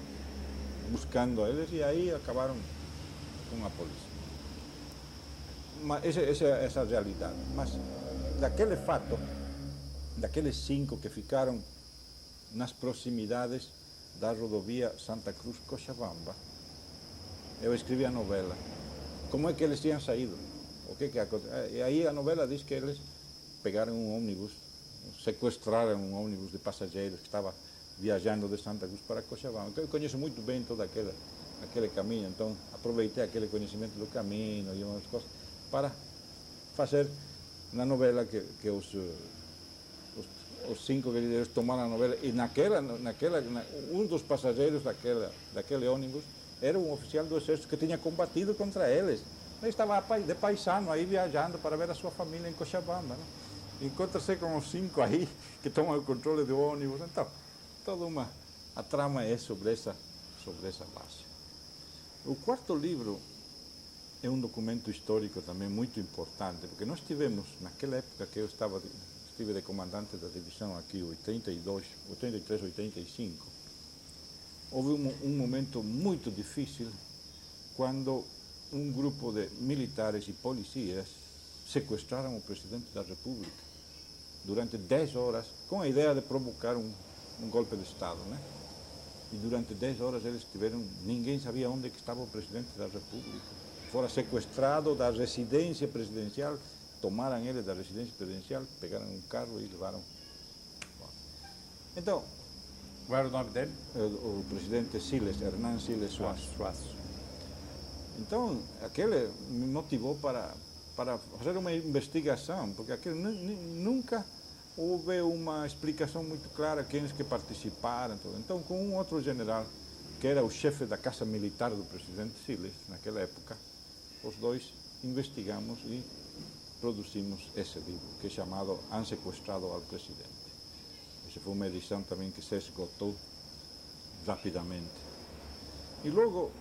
buscando eles e aí acabaram com a polícia. Mas essa é a realidade. Mas daquele fato, daqueles 5 que ficaram nas proximidades da rodovia Santa Cruz-Cochabamba, eu escrevi a novela. Como é que eles tinham saído? O que aconteceu? E aí a novela diz que eles pegaram um ônibus, sequestraram um ônibus de passageiros que estava viajando de Santa Cruz para Cochabamba. Então eu conheço muito bem todo aquele caminho, então aproveitei aquele conhecimento do caminho e umas coisas para fazer na novela que os 5 guerrilheiros tomaram a novela e um dos passageiros daquele ônibus era um oficial do exército que tinha combatido contra eles. Ele estava de paisano aí viajando para ver a sua família em Cochabamba. Né? Encontra-se com os 5 aí que tomam o controle do ônibus. Então, a trama é sobre essa base. O quarto livro é um documento histórico também muito importante, porque nós tivemos, naquela época que eu estive de comandante da divisão aqui, 83, 85, houve um momento muito difícil quando um grupo de militares e policiais sequestraram o presidente da República durante 10 horas com a ideia de provocar um golpe de Estado, né? E durante 10 horas eles tiveram, ninguém sabia onde que estava o presidente da República. Fora sequestrado da residência presidencial, tomaram ele da residência presidencial, pegaram um carro e levaram. Então, Qual era o nome dele? o presidente Siles, Hernán Siles Suazo. Suazo. Então, aquele me motivou para fazer uma investigação, porque aquele nunca houve uma explicação muito clara quem que participaram. Então, com um outro general, que era o chefe da Casa Militar do presidente Siles, naquela época, os dois investigamos e produzimos esse livro, que é chamado Han Sequestrado ao Presidente. Essa foi uma edição também que se esgotou rapidamente. E logo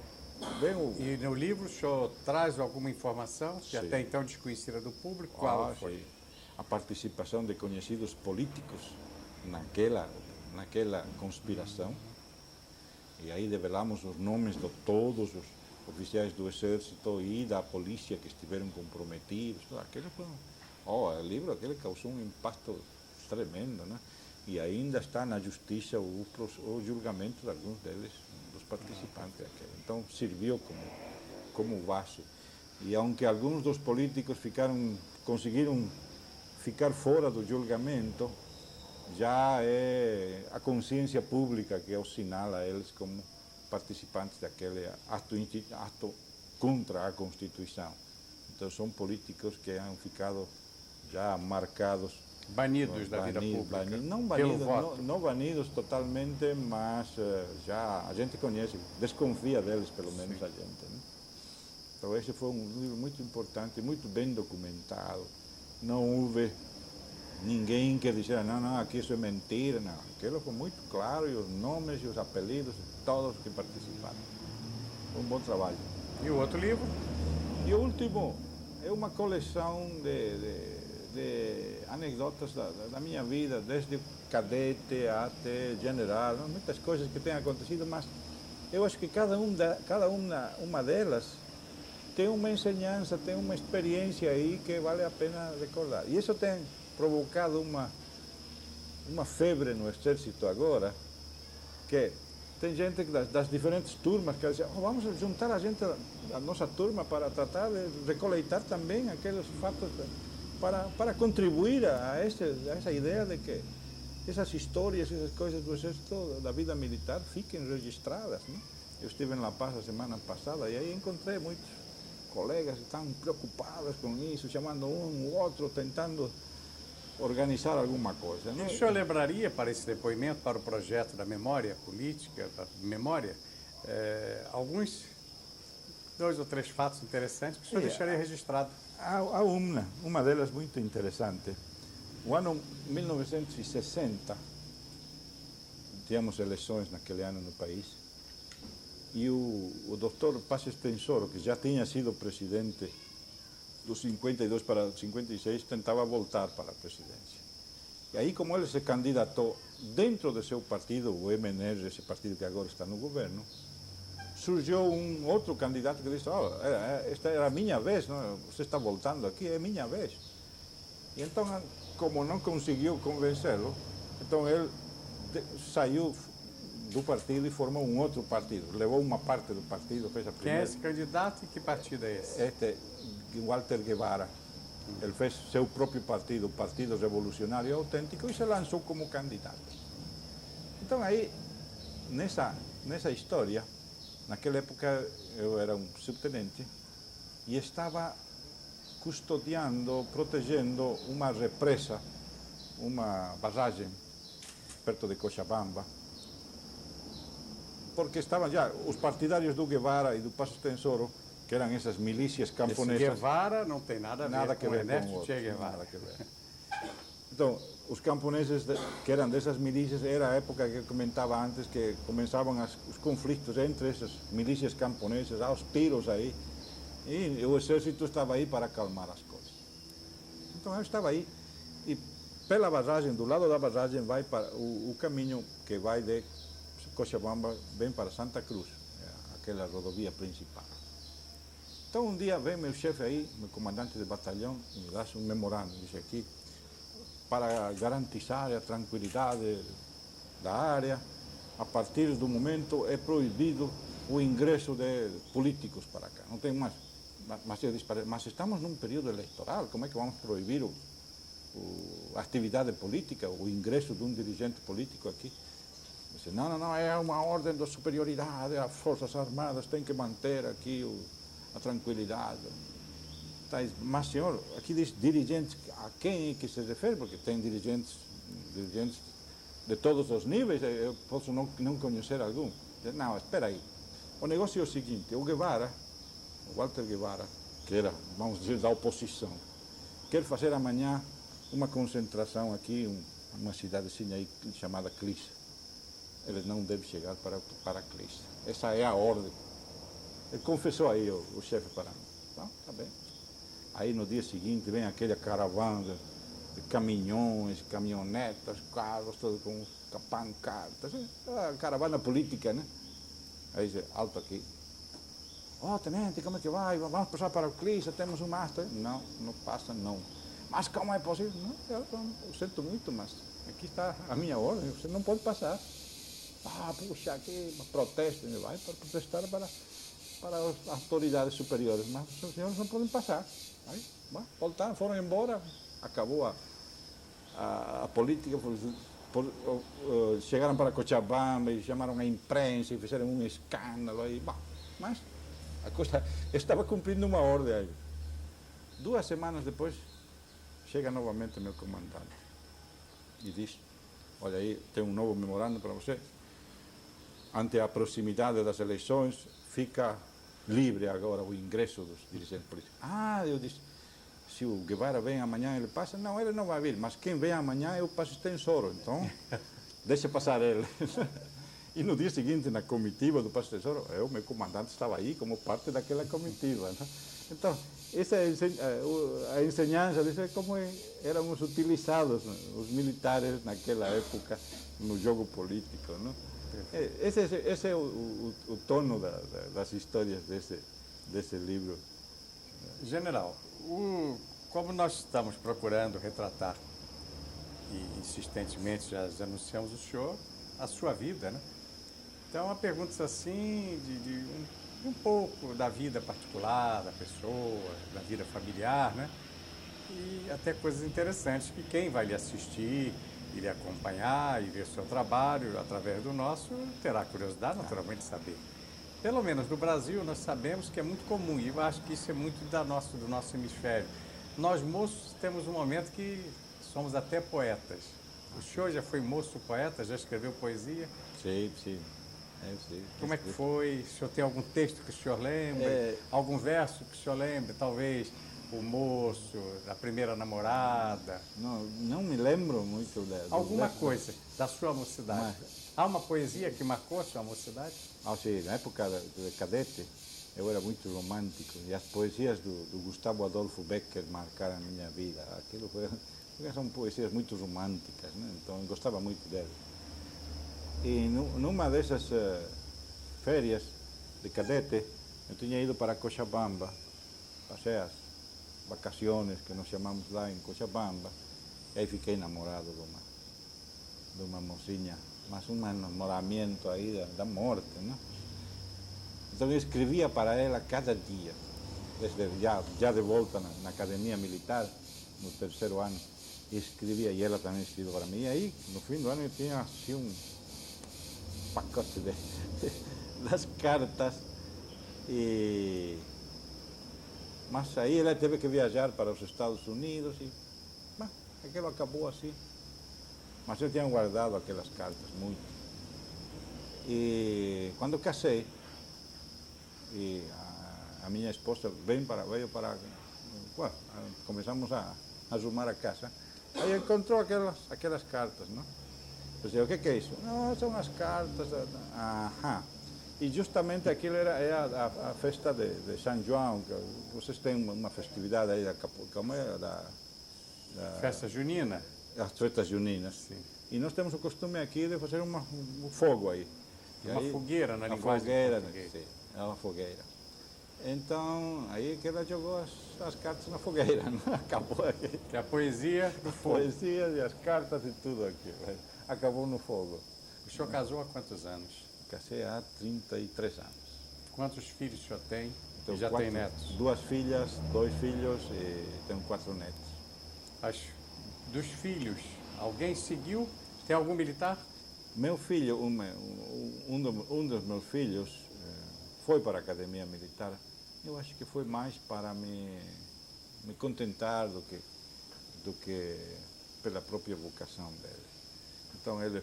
vem o... E no livro o senhor traz alguma informação que Sim. até então desconhecida do público? Qual foi? Sim. A participação de conhecidos políticos naquela conspiração. E aí develamos os nomes de todos os oficiais do Exército e da polícia que estiveram comprometidos. Aquele foi o livro aquele causou um impacto tremendo, né? E ainda está na justiça o julgamento de alguns deles, dos participantes daquele. Então serviu como base. E aunque alguns dos políticos conseguiram ficar fora do julgamento, já é a consciência pública que assinala eles como participantes daquele ato contra a Constituição. Então são políticos que han ficado já marcados. Banidos da vida pública. Não banidos totalmente, mas já a gente conhece, desconfia deles pelo menos. Sim. A gente. Né? Então esse foi um livro muito importante, muito bem documentado. Não houve ninguém que dissesse, não, aqui isso é mentira, não. Aquilo foi muito claro, e os nomes e os apelidos de todos que participaram. Foi um bom trabalho. E o outro livro? E o último é uma coleção de anedotas da minha vida, desde cadete até general, não? Muitas coisas que têm acontecido, mas eu acho que cada uma delas tem uma ensinança, tem uma experiência aí que vale a pena recordar. E isso tem provocado uma febre no Exército agora, que tem gente das diferentes turmas que diz, vamos juntar a gente, a nossa turma, para tratar de recoletar também aqueles fatos, para contribuir a essa ideia de que essas histórias, essas coisas do Exército, da vida militar, fiquem registradas. Né? Eu estive em La Paz a semana passada e aí encontrei muitos colegas que estão preocupados com isso, chamando um ou outro, tentando organizar alguma coisa. Né? O senhor lembraria para esse depoimento, para o projeto da memória política, da memória, alguns 2 ou 3 fatos interessantes que o senhor deixaria registrado? Há uma delas muito interessante. O ano 1960, tínhamos eleições naquele ano no país, e o doutor Paz Extensoro, que já tinha sido presidente dos 52 para 56, tentava voltar para a presidência. E aí, como ele se candidatou dentro do seu partido, o MNR, esse partido que agora está no governo, surgiu um outro candidato que disse, esta era a minha vez, não? Você está voltando aqui, é minha vez. E então, como não conseguiu convencê-lo, então ele saiu do partido e formou um outro partido. Levou uma parte do partido, fez a primeira. Quem é esse candidato e que partido é esse? Walter Guevara. Ele fez seu próprio partido, o Partido Revolucionário Autêntico, e se lançou como candidato. Então aí, nessa história, naquela época eu era um subtenente e estava custodiando, protegendo uma represa, uma barragem perto de Cochabamba, porque estavam já os partidários do Guevara e do Paz Extensoro, que eram essas milícias camponesas. Esse Guevara não tem nada a ver com Ernesto Che Guevara. Então, os camponeses que eram dessas milícias, era a época que eu comentava antes, que começavam os conflitos entre essas milícias camponesas, aos tiros aí, e o exército estava aí para acalmar as coisas. Então eu estava aí, e pela barragem, do lado da barragem, vai para o caminho que vai de Cochabamba, vem para Santa Cruz, aquela rodovia principal. Então um dia vem meu chefe aí, meu comandante de batalhão, e me dá um memorando, diz aqui, para garantizar a tranquilidade da área, a partir do momento é proibido o ingresso de políticos para cá. Não tem mais. Mas eu disse, mas estamos num período eleitoral, como é que vamos proibir a atividade política, o ingresso de um dirigente político aqui? Disse, não, é uma ordem da superioridade, as Forças Armadas têm que manter aqui a tranquilidade. Mas, senhor, aqui diz dirigentes, a quem é que se refere? Porque tem dirigentes de todos os níveis, eu posso não conhecer algum. Não, espera aí. O negócio é o seguinte, o Walter Guevara, que era, vamos dizer, da oposição, quer fazer amanhã uma concentração aqui, uma cidadezinha aí chamada Clissa. Ele não deve chegar para Clissa. Essa é a ordem. Ele confessou aí, o chefe para mim. Então, tá bem. Aí no dia seguinte vem aquela caravana de caminhões, caminhonetas, carros, tudo com pancartas. A caravana política, né? Aí diz, alto aqui. Tenente, como é que vai? Vamos passar para o Clissa, temos um mastro. Não passa, não. Mas como é possível? Não, eu sinto muito, mas aqui está a minha ordem, você não pode passar. Puxa, aqui, protesto, vai para protestar para as autoridades superiores, mas os senhores não podem passar. Aí, voltaram, foram embora, acabou a política, chegaram para Cochabamba e chamaram a imprensa e fizeram um escândalo. Aí, mas a coisa estava cumprindo uma ordem aí. 2 semanas depois, chega novamente meu comandante e diz, olha aí, tem um novo memorando para você. Ante a proximidade das eleições, fica livre agora o ingresso dos dirigentes políticos. Eu disse, se o Guevara vem amanhã, ele passa? Não, ele não vai vir, mas quem vem amanhã é o Passo Extensoro, então deixa passar ele. E no dia seguinte, na comitiva do Passo Extensoro, meu comandante estava aí como parte daquela comitiva. Né? Então, essa é a ensinança de como éramos utilizados, né, os militares naquela época no jogo político. Né? Esse é o tono das histórias desse livro. General, como nós estamos procurando retratar, e insistentemente já anunciamos o senhor, a sua vida, né? Então, uma pergunta assim, de um pouco da vida particular da pessoa, da vida familiar, né? E até coisas interessantes que quem vai lhe assistir e lhe acompanhar e ver seu trabalho através do nosso, terá curiosidade, naturalmente, de saber. Pelo menos no Brasil, nós sabemos que é muito comum, e eu acho que isso é muito do nosso hemisfério. Nós, moços, temos um momento que somos até poetas. O senhor já foi moço poeta, já escreveu poesia? Sim. Como é que foi? O senhor tem algum texto que o senhor lembra? Algum verso que o senhor lembra? Talvez o moço, a primeira namorada? Não me lembro muito alguma coisa da sua mocidade. Há uma poesia que marcou a sua mocidade? Sim, na época de cadete, eu era muito romântico e as poesias do Gustavo Adolfo Becker marcaram a minha vida. Aquilo são poesias muito românticas, né? Então eu gostava muito delas. E numa dessas férias de cadete, eu tinha ido para Cochabamba, passei as vacações que nós chamamos lá em Cochabamba, e aí fiquei namorado de uma mocinha, mas um namoramento aí da morte, né? Então eu escrevia para ela cada dia, desde já de volta na academia militar, no 3º ano, e escrevia, e ela também escrevia para mim. E aí, no fim do ano, eu tinha assim um pacote das cartas, mas aí ela teve que viajar para os Estados Unidos e aquilo acabou assim. Mas eu tinha guardado aquelas cartas muito. E quando casei, a minha esposa veio para começamos a arrumar a casa, aí encontrou aquelas cartas, não? Eu disse, o que é isso? Não, são as cartas. E justamente aquilo é a festa de São João, que vocês têm uma festividade aí como é da festa junina? As festas juninas. Sim. E nós temos o costume aqui de fazer um fogo aí. Uma fogueira na linguagem portuguesa. Sim, é uma fogueira. Então, aí que ela jogou as cartas na fogueira, não? Acabou aqui. Que é a poesia do fogo. A poesia e as cartas e tudo aqui. Acabou no fogo. senhor casou há quantos anos? Casei há 33 anos. Quantos filhos o senhor tem? Tenho E já 4, tem netos? 2 filhas, 2 filhos e tenho 4 netos. Dos filhos, alguém seguiu? Tem algum militar? Meu filho, um dos meus filhos foi para a academia militar. Eu acho que foi mais para me contentar do que pela própria vocação dele. Então ele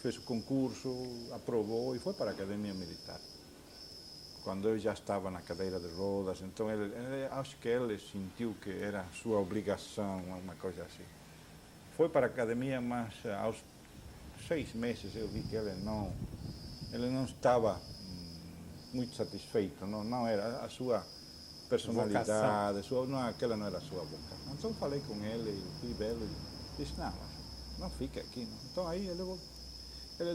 fez o concurso, aprovou e foi para a academia militar. Quando eu já estava na cadeira de rodas, então acho que ele sentiu que era sua obrigação, uma coisa assim. Foi para a academia, mas aos 6 meses eu vi que ele não estava muito satisfeito, não era a sua personalidade, aquela não era a sua vocação. Então falei com ele, fui vê-lo e disse, não fica aqui. Não. Então aí ele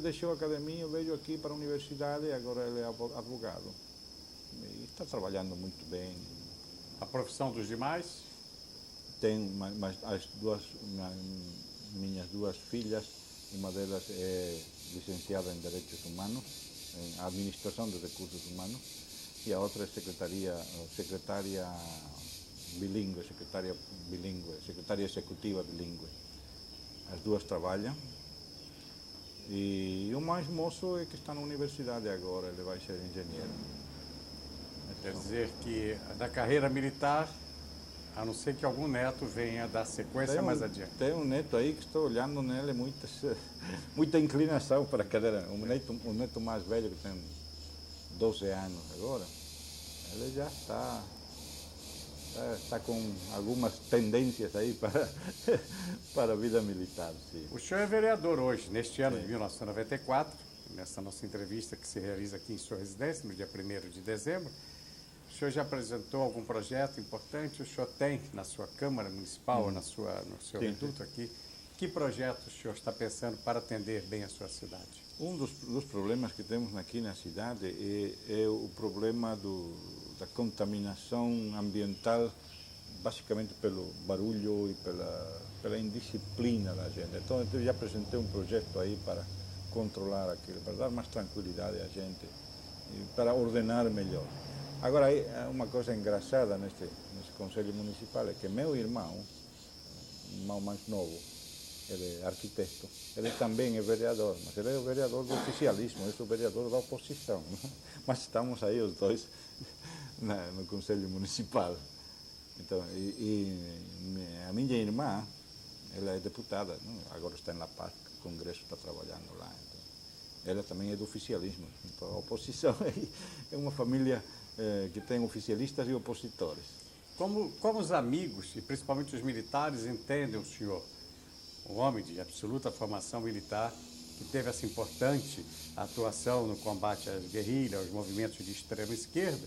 deixou a academia, veio aqui para a universidade e agora ele é advogado. E está trabalhando muito bem. A profissão dos demais? Tenho minhas 2 filhas, uma delas é licenciada em Direitos Humanos, em Administração de Recursos Humanos, e a outra é secretária bilíngue, secretária executiva bilíngue. As 2 trabalham. E o mais moço é que está na universidade agora, ele vai ser engenheiro. Quer dizer que da carreira militar, a não ser que algum neto venha dar sequência mais adiante. Tem um neto aí que estou olhando nele muita inclinação para a cadeira. O neto mais velho, que tem 12 anos agora, ele já está com algumas tendências aí para a vida militar. Sim. O senhor é vereador hoje, neste ano de 1994, nessa nossa entrevista que se realiza aqui em sua residência, no dia 1º de dezembro. O senhor já apresentou algum projeto importante? O senhor tem na sua Câmara Municipal, no seu reduto aqui? Que projeto o senhor está pensando para atender bem a sua cidade? Um dos problemas que temos aqui na cidade é o problema da contaminação ambiental, basicamente pelo barulho e pela indisciplina da gente. Então eu já apresentei um projeto aí para controlar aquilo, para dar mais tranquilidade à gente e para ordenar melhor. Agora, uma coisa engraçada nesse Conselho Municipal é que meu irmão mais novo, ele é arquiteto, ele também é vereador, mas ele é o vereador do oficialismo, eu sou o vereador da oposição. Não? Mas estamos aí os dois no Conselho Municipal. Então, a minha irmã, ela é deputada, não? Agora está em La Paz, o Congresso está trabalhando lá. Então, ela também é do oficialismo. Então, a oposição é uma família que tem oficialistas e opositores. Como os amigos, e principalmente os militares, entendem o senhor, um homem de absoluta formação militar, que teve essa importante atuação no combate às guerrilhas, aos movimentos de extrema esquerda,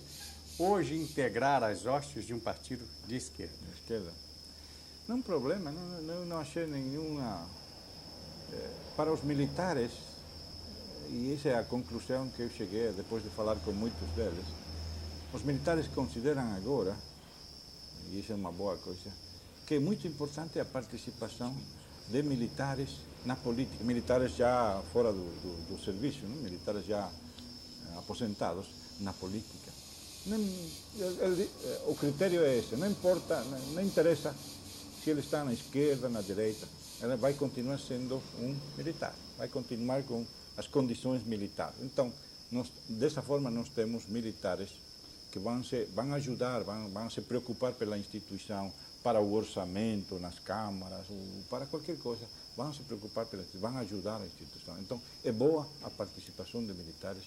hoje integrar as hostes de um partido de esquerda? De esquerda. Não é um problema, não achei nenhuma... para os militares, e essa é a conclusão que eu cheguei depois de falar com muitos deles, os militares consideram agora, e isso é uma boa coisa, que é muito importante a participação de militares na política, militares já fora do serviço, não? Militares já aposentados na política. O critério é esse, não importa, não interessa se ele está na esquerda, na direita, ele vai continuar sendo um militar, vai continuar com as condições militares. Então, dessa forma nós temos militares que vão ajudar, vão se preocupar pela instituição, para o orçamento nas câmaras, ou para qualquer coisa, vão se preocupar, vão ajudar a instituição. Então, é boa a participação de militares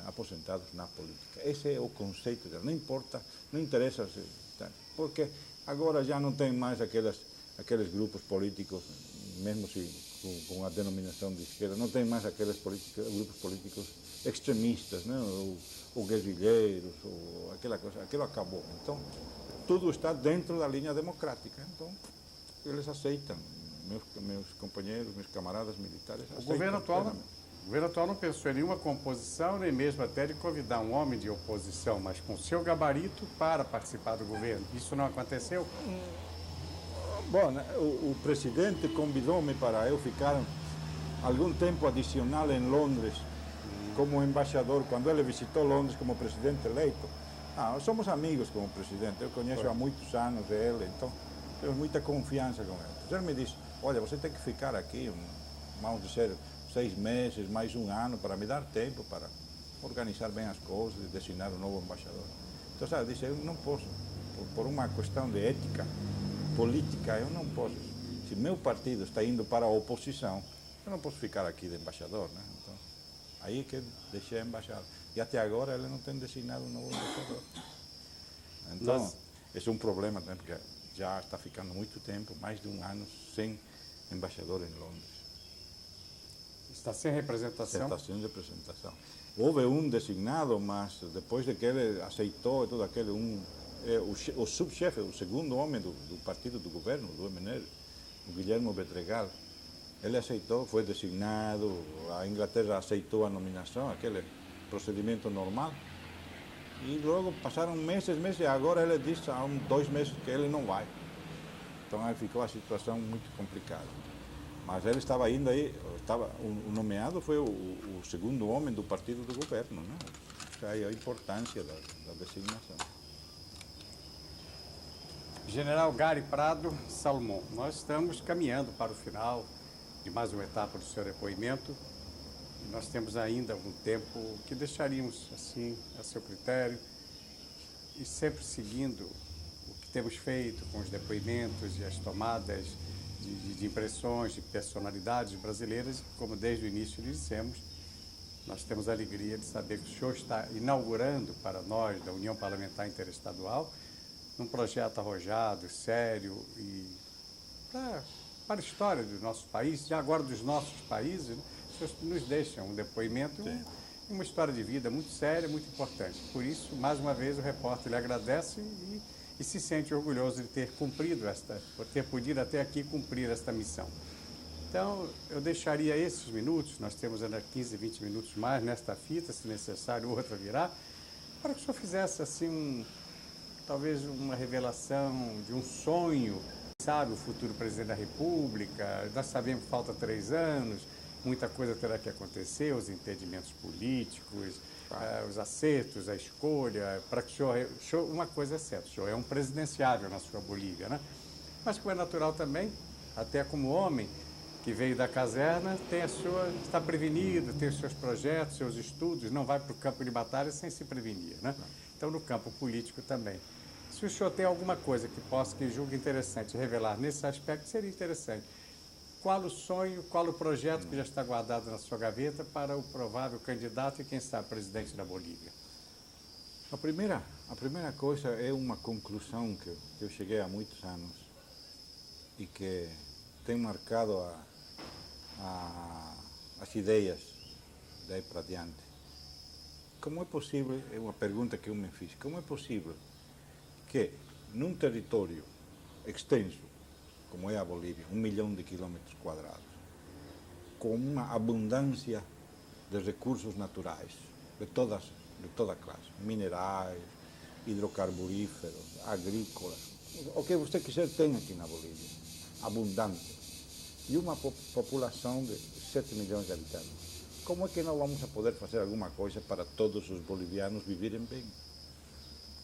aposentados na política. Esse é o conceito dela. Não importa, não interessa, porque agora já não tem mais aqueles grupos políticos, mesmo se com a denominação de esquerda, não tem mais aqueles grupos políticos extremistas, né? ou guerrilheiros, ou aquela coisa, aquilo acabou. Então, tudo está dentro da linha democrática. Então, eles aceitam, meus companheiros, meus camaradas militares aceitam. O governo atual não pensou em nenhuma composição, nem mesmo até de convidar um homem de oposição, mas com seu gabarito para participar do governo. Isso não aconteceu? Bom, o presidente convidou-me para eu ficar algum tempo adicional em Londres, como embaixador, quando ele visitou Londres como presidente eleito. Somos amigos como presidente, eu conheço há muitos anos ele, então temos muita confiança com ele. Então ele me disse, olha, você tem que ficar aqui, vamos dizer, 6 meses, mais um ano, para me dar tempo para organizar bem as coisas e designar um novo embaixador. Então, sabe, eu disse, eu não posso, por uma questão de ética política, eu não posso. Se meu partido está indo para a oposição, eu não posso ficar aqui de embaixador, né? Então, aí que deixei a embaixada. E até agora ele não tem designado um novo embaixador. Então, esse é um problema, né? Porque já está ficando muito tempo, mais de um ano, sem embaixador em Londres. Está sem representação? Está sem representação. Houve um designado, mas depois de que ele aceitou todo aquele, o subchefe, o segundo homem do partido do governo, do MNR, o Guilherme Bedregal, ele aceitou, foi designado, a Inglaterra aceitou a nominação, aquele procedimento normal, e logo passaram meses, e agora ele disse há 2 meses que ele não vai. Então aí ficou a situação muito complicada. Mas ele estava indo aí, o nomeado foi o segundo homem do partido do governo, né? Isso aí é a importância da designação. General Gary Prado Salomão, nós estamos caminhando para o final de mais uma etapa do seu depoimento. Nós temos ainda um tempo que deixaríamos assim a seu critério e sempre seguindo o que temos feito com os depoimentos e as tomadas de impressões de personalidades brasileiras, como desde o início lhe dissemos, nós temos a alegria de saber que o senhor está inaugurando para nós, da União Parlamentar Interestadual, um projeto arrojado, sério e para a história do nosso país, e agora dos nossos países, né? Os senhores nos deixam um depoimento e uma história de vida muito séria, muito importante. Por isso, mais uma vez, o repórter lhe agradece e se sente orgulhoso de ter cumprido por ter podido até aqui cumprir esta missão. Então, eu deixaria esses minutos, nós temos ainda 15, 20 minutos mais nesta fita, se necessário, outra virá, para que o senhor fizesse assim, talvez uma revelação de um sonho, sabe, o futuro presidente da República. Nós sabemos que falta 3 anos, muita coisa terá que acontecer, os entendimentos políticos, os acertos, a escolha, para que o senhor, uma coisa é certa, o senhor é um presidenciável na sua Bolívia, né? Mas como é natural também, até como homem que veio da caserna, está prevenido, tem os seus projetos, seus estudos, não vai para o campo de batalha sem se prevenir, né? Então, no campo político também. Se o senhor tem alguma coisa que julgue interessante revelar nesse aspecto, seria interessante. Qual o sonho, qual o projeto que já está guardado na sua gaveta para o provável candidato e, quem sabe, presidente da Bolívia? A primeira coisa é uma conclusão que eu cheguei há muitos anos e que tem marcado as ideias daí para diante. Como é possível, é uma pergunta que eu me fiz, como é possível que num território extenso, como é a Bolívia, 1 milhão de quilômetros quadrados, com uma abundância de recursos naturais, de toda classe, minerais, hidrocarburíferos, agrícolas, o que você quiser tem aqui na Bolívia, abundante, e uma população de 7 milhões de habitantes. Como é que nós vamos a poder fazer alguma coisa para todos os bolivianos viverem bem,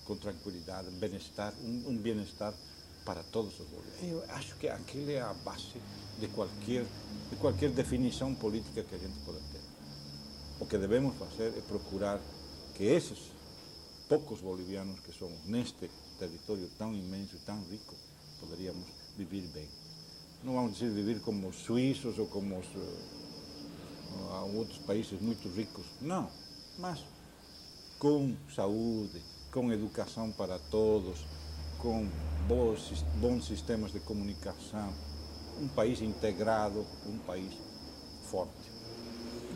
com tranquilidade, bem-estar, um bem-estar para todos os bolivianos? Eu acho que aquilo é a base de qualquer definição política que a gente pode ter. O que devemos fazer é procurar que esses poucos bolivianos que somos neste território tão imenso e tão rico, poderíamos viver bem. Não vamos dizer viver como os suíços ou como outros países muito ricos, não, mas com saúde, com educação para todos, com bons sistemas de comunicação, um país integrado, um país forte,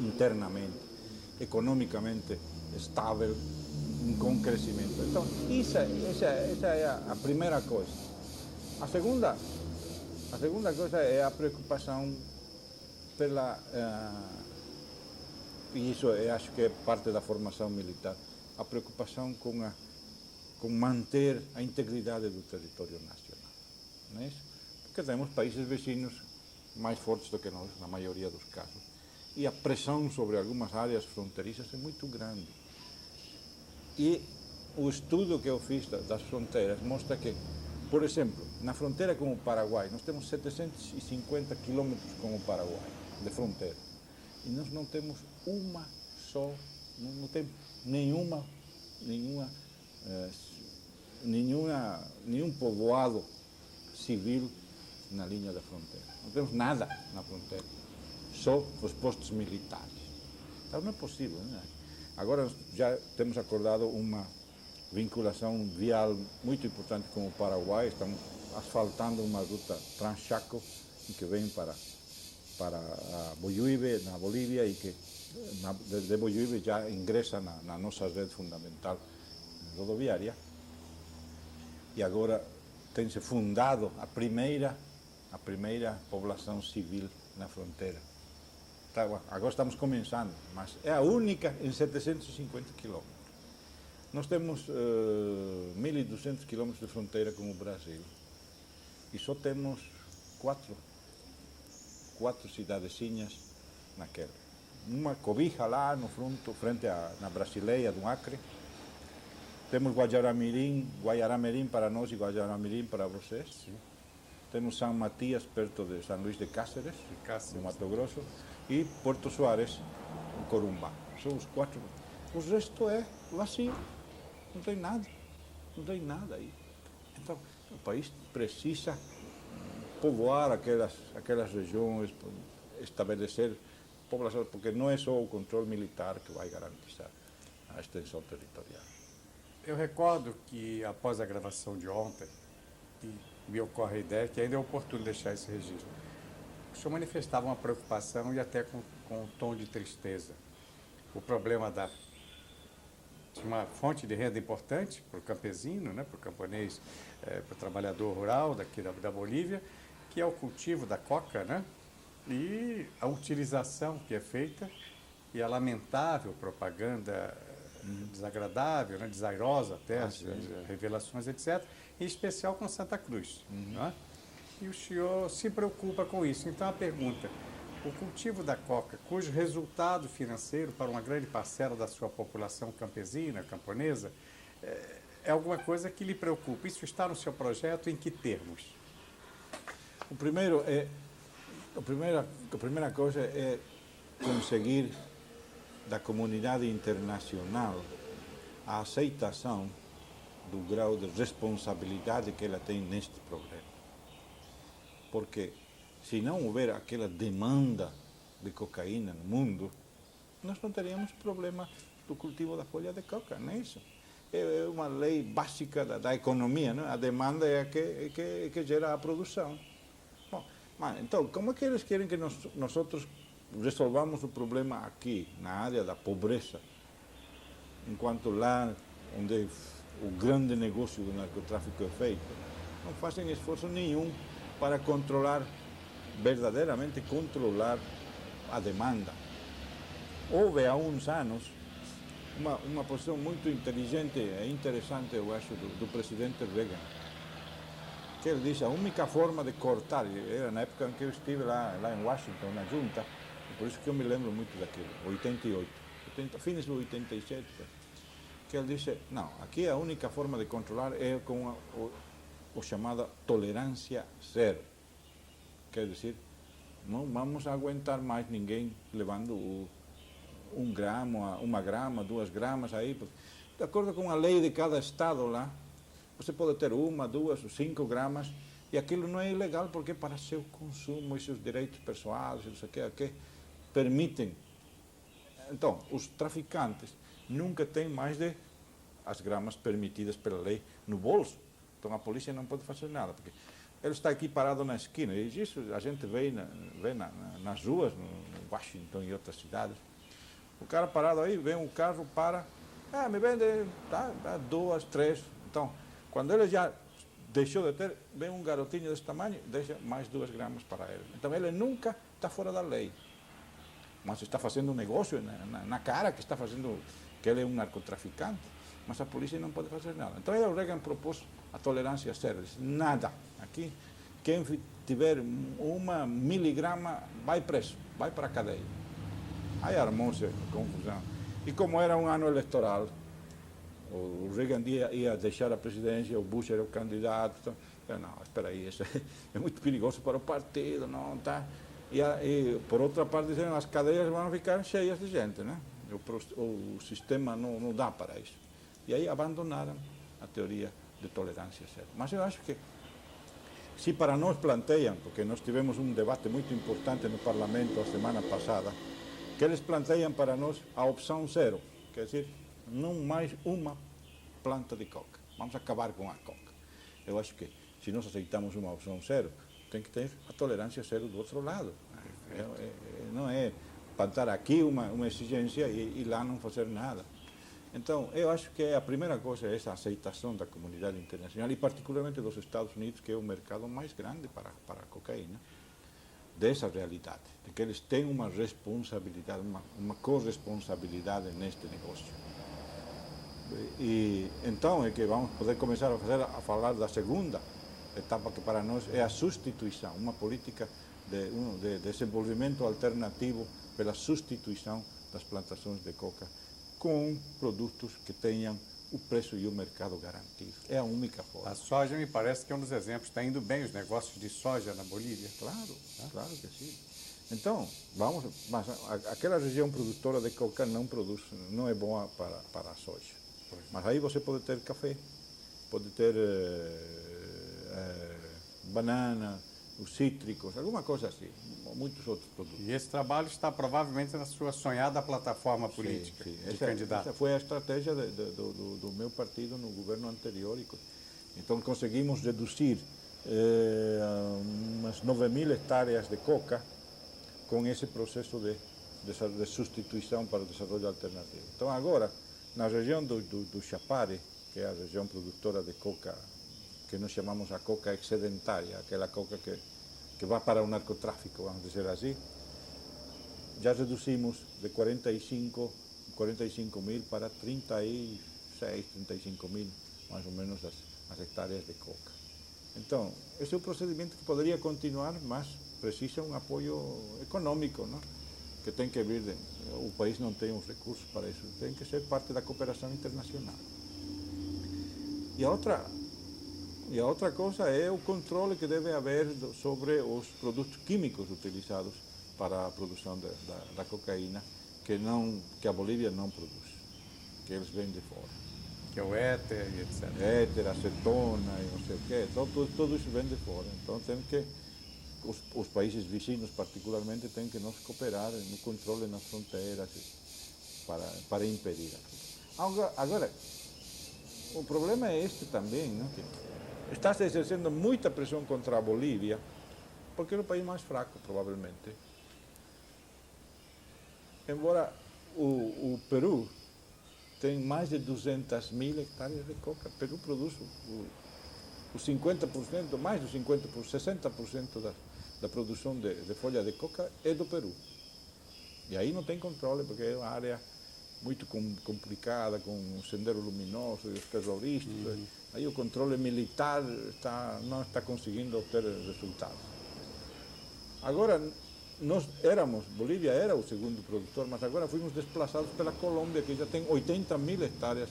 internamente, economicamente estável, com crescimento. Então, essa é a primeira coisa. A segunda coisa é a preocupação pela, e isso eu acho que é parte da formação militar, a preocupação com manter a integridade do território nacional. Não é isso? Porque temos países vecinos mais fortes do que nós, na maioria dos casos, e a pressão sobre algumas áreas fronteiriças é muito grande. E o estudo que eu fiz das fronteiras mostra que, por exemplo, na fronteira com o Paraguai, nós temos 750 quilômetros com o Paraguai, de fronteira. E nós não temos uma só, não tem nenhum povoado civil na linha da fronteira. Não temos nada na fronteira, só os postos militares. Então não é possível, né? Agora já temos acordado uma vinculação vial muito importante com o Paraguai, estamos asfaltando uma ruta Transchaco que vem para a Boyuibe, na Bolívia, e que de Boyuibe já ingressa na nossa rede fundamental rodoviária. E agora tem-se fundado a primeira população civil na fronteira. Agora estamos começando, mas é a única em 750 quilômetros. Nós temos 1.200 quilômetros de fronteira com o Brasil e só temos quatro cidadezinhas naquela. Uma Cobija lá no frente na Brasileia do Acre. Temos Guajará-Mirim para nós e Guajará-Mirim para vocês. Sim. Temos São Matias, perto de São Luís de Cáceres, no Mato Grosso, e Porto Soares, em Corumbá. São os quatro. O resto é vazio. Não tem nada aí. Então, o país precisa povoar aquelas regiões, estabelecer população, porque não é só o controle militar que vai garantizar a extensão territorial. Eu recordo que, após a gravação de ontem, me ocorre a ideia que ainda é oportuno deixar esse registro. O senhor manifestava uma preocupação e até com um tom de tristeza. O problema de uma fonte de renda importante para o campesino, né, para o camponês, para o trabalhador rural daqui da Bolívia, que é o cultivo da coca, né, e a utilização que é feita e a lamentável propaganda desagradável, né, desairosa até, as revelações, etc., em especial com Santa Cruz. Né? E o senhor se preocupa com isso. Então, a pergunta: o cultivo da coca, cujo resultado financeiro para uma grande parcela da sua população campesina, camponesa, é alguma coisa que lhe preocupa? Isso está no seu projeto? Em que termos? A primeira coisa é conseguir da comunidade internacional a aceitação do grau de responsabilidade que ela tem neste problema. Porque se não houver aquela demanda de cocaína no mundo, nós não teríamos problema do cultivo da folha de coca, não é isso? É uma lei básica da economia, não? A demanda é a que gera a produção. Bom, mas então, como é que eles querem que nós resolvamos o problema aqui, na área da pobreza, enquanto lá onde o grande negócio do narcotráfico é feito, não fazem esforço nenhum para verdadeiramente controlar a demanda. Houve há uns anos uma posição muito inteligente e interessante, eu acho, do presidente Reagan, que ele disse: a única forma de cortar, era na época em que eu estive lá em Washington, na junta, por isso que eu me lembro muito daquilo, 88, fins do 87, que ele disse: não, aqui a única forma de controlar é com o chamada tolerância zero. Quer dizer, não vamos aguentar mais ninguém levando 1 grama, 1 grama, 2 gramas aí. De acordo com a lei de cada estado lá, você pode ter 1, 2 ou 5 gramas, e aquilo não é ilegal, porque é para seu consumo e seus direitos pessoais, não sei o que permitem. Então, os traficantes nunca têm mais de as gramas permitidas pela lei no bolso. Então a polícia não pode fazer nada, porque ele está aqui parado na esquina, e isso a gente vê nas ruas, no Washington e outras cidades. O cara parado aí, vem um carro, me vende, tá, 2, 3. Então, quando ele já deixou de ter, vem um garotinho desse tamanho, deixa mais 2 gramas para ele. Então ele nunca está fora da lei, mas está fazendo um negócio na cara que está fazendo, que ele é um narcotraficante, mas a polícia não pode fazer nada. Então o Reagan propôs a tolerância zero, disse: nada, aqui quem tiver 1 miligrama vai preso, vai para a cadeia. Aí armou-se confusão. E como era um ano eleitoral, o Reagan ia deixar a presidência, o Bush era o candidato. Então, eu, não, espera aí, isso é muito perigoso para o partido, não tá? E por outra parte, disseram, as cadeias vão ficar cheias de gente, né? O sistema não dá para isso. E aí abandonaram a teoria de tolerância zero. Mas eu acho que, se para nós planteiam, porque nós tivemos um debate muito importante no parlamento a semana passada, que eles planteiam para nós a opção zero, quer dizer, não mais uma planta de coca. Vamos acabar com a coca. Eu acho que, se nós aceitamos uma opção zero, tem que ter a tolerância zero do outro lado. Não é plantar aqui uma exigência e lá não fazer nada. Então, eu acho que a primeira coisa é essa aceitação da comunidade internacional e particularmente dos Estados Unidos, que é o mercado mais grande para a cocaína, dessa realidade, de que eles têm uma responsabilidade, uma corresponsabilidade neste negócio. E então é que vamos poder começar a falar da segunda etapa, que para nós é a substituição, uma política de desenvolvimento alternativo pela substituição das plantações de coca com produtos que tenham o preço e o mercado garantido. É a única forma. A soja me parece que é um dos exemplos. Está indo bem os negócios de soja na Bolívia. Claro, claro que sim. Então, mas aquela região produtora de coca não é boa para a soja. Mas aí você pode ter café, pode ter banana, os cítricos, alguma coisa assim, muitos outros produtos. E esse trabalho está provavelmente na sua sonhada plataforma política de candidato. Essa foi a estratégia do meu partido no governo anterior. Então conseguimos reduzir umas 9.000 hectares de coca com esse processo de substituição para o desenvolvimento alternativo. Então agora, na região do Chapare, que é a região produtora de coca, que nós chamamos a coca excedentária, aquela coca que vai para o narcotráfico, vamos dizer assim, já reduzimos de 45 mil para 36, 35 mil, mais ou menos, as hectares de coca. Então, esse é um procedimento que poderia continuar, mas precisa um apoio econômico, não? Que tem que vir, o país não tem os recursos para isso, tem que ser parte da cooperação internacional. E a outra coisa é o controle que deve haver sobre os produtos químicos utilizados para a produção da cocaína, que a Bolívia não produz, que eles vêm de fora. Que é o éter e etc. Éter, acetona e não sei o quê, tudo isso vem de fora. Então tem que, os países vizinhos particularmente, têm que nos cooperar no controle nas fronteiras para impedir aquilo. Agora, o problema é este também, não? Que está se exercendo muita pressão contra a Bolívia, porque é o país mais fraco, provavelmente. Embora o Peru tem mais de 200.000 hectares de coca. O Peru produz o 50%, mais do 50%, 60% da produção de folha de coca é do Peru. E aí não tem controle, porque é uma área muito complicada, com um sendero luminoso e os terroristas. Aí o controle militar não está conseguindo obter resultados. Agora, Bolívia era o segundo produtor, mas agora fomos desplaçados pela Colômbia, que já tem 80.000 hectares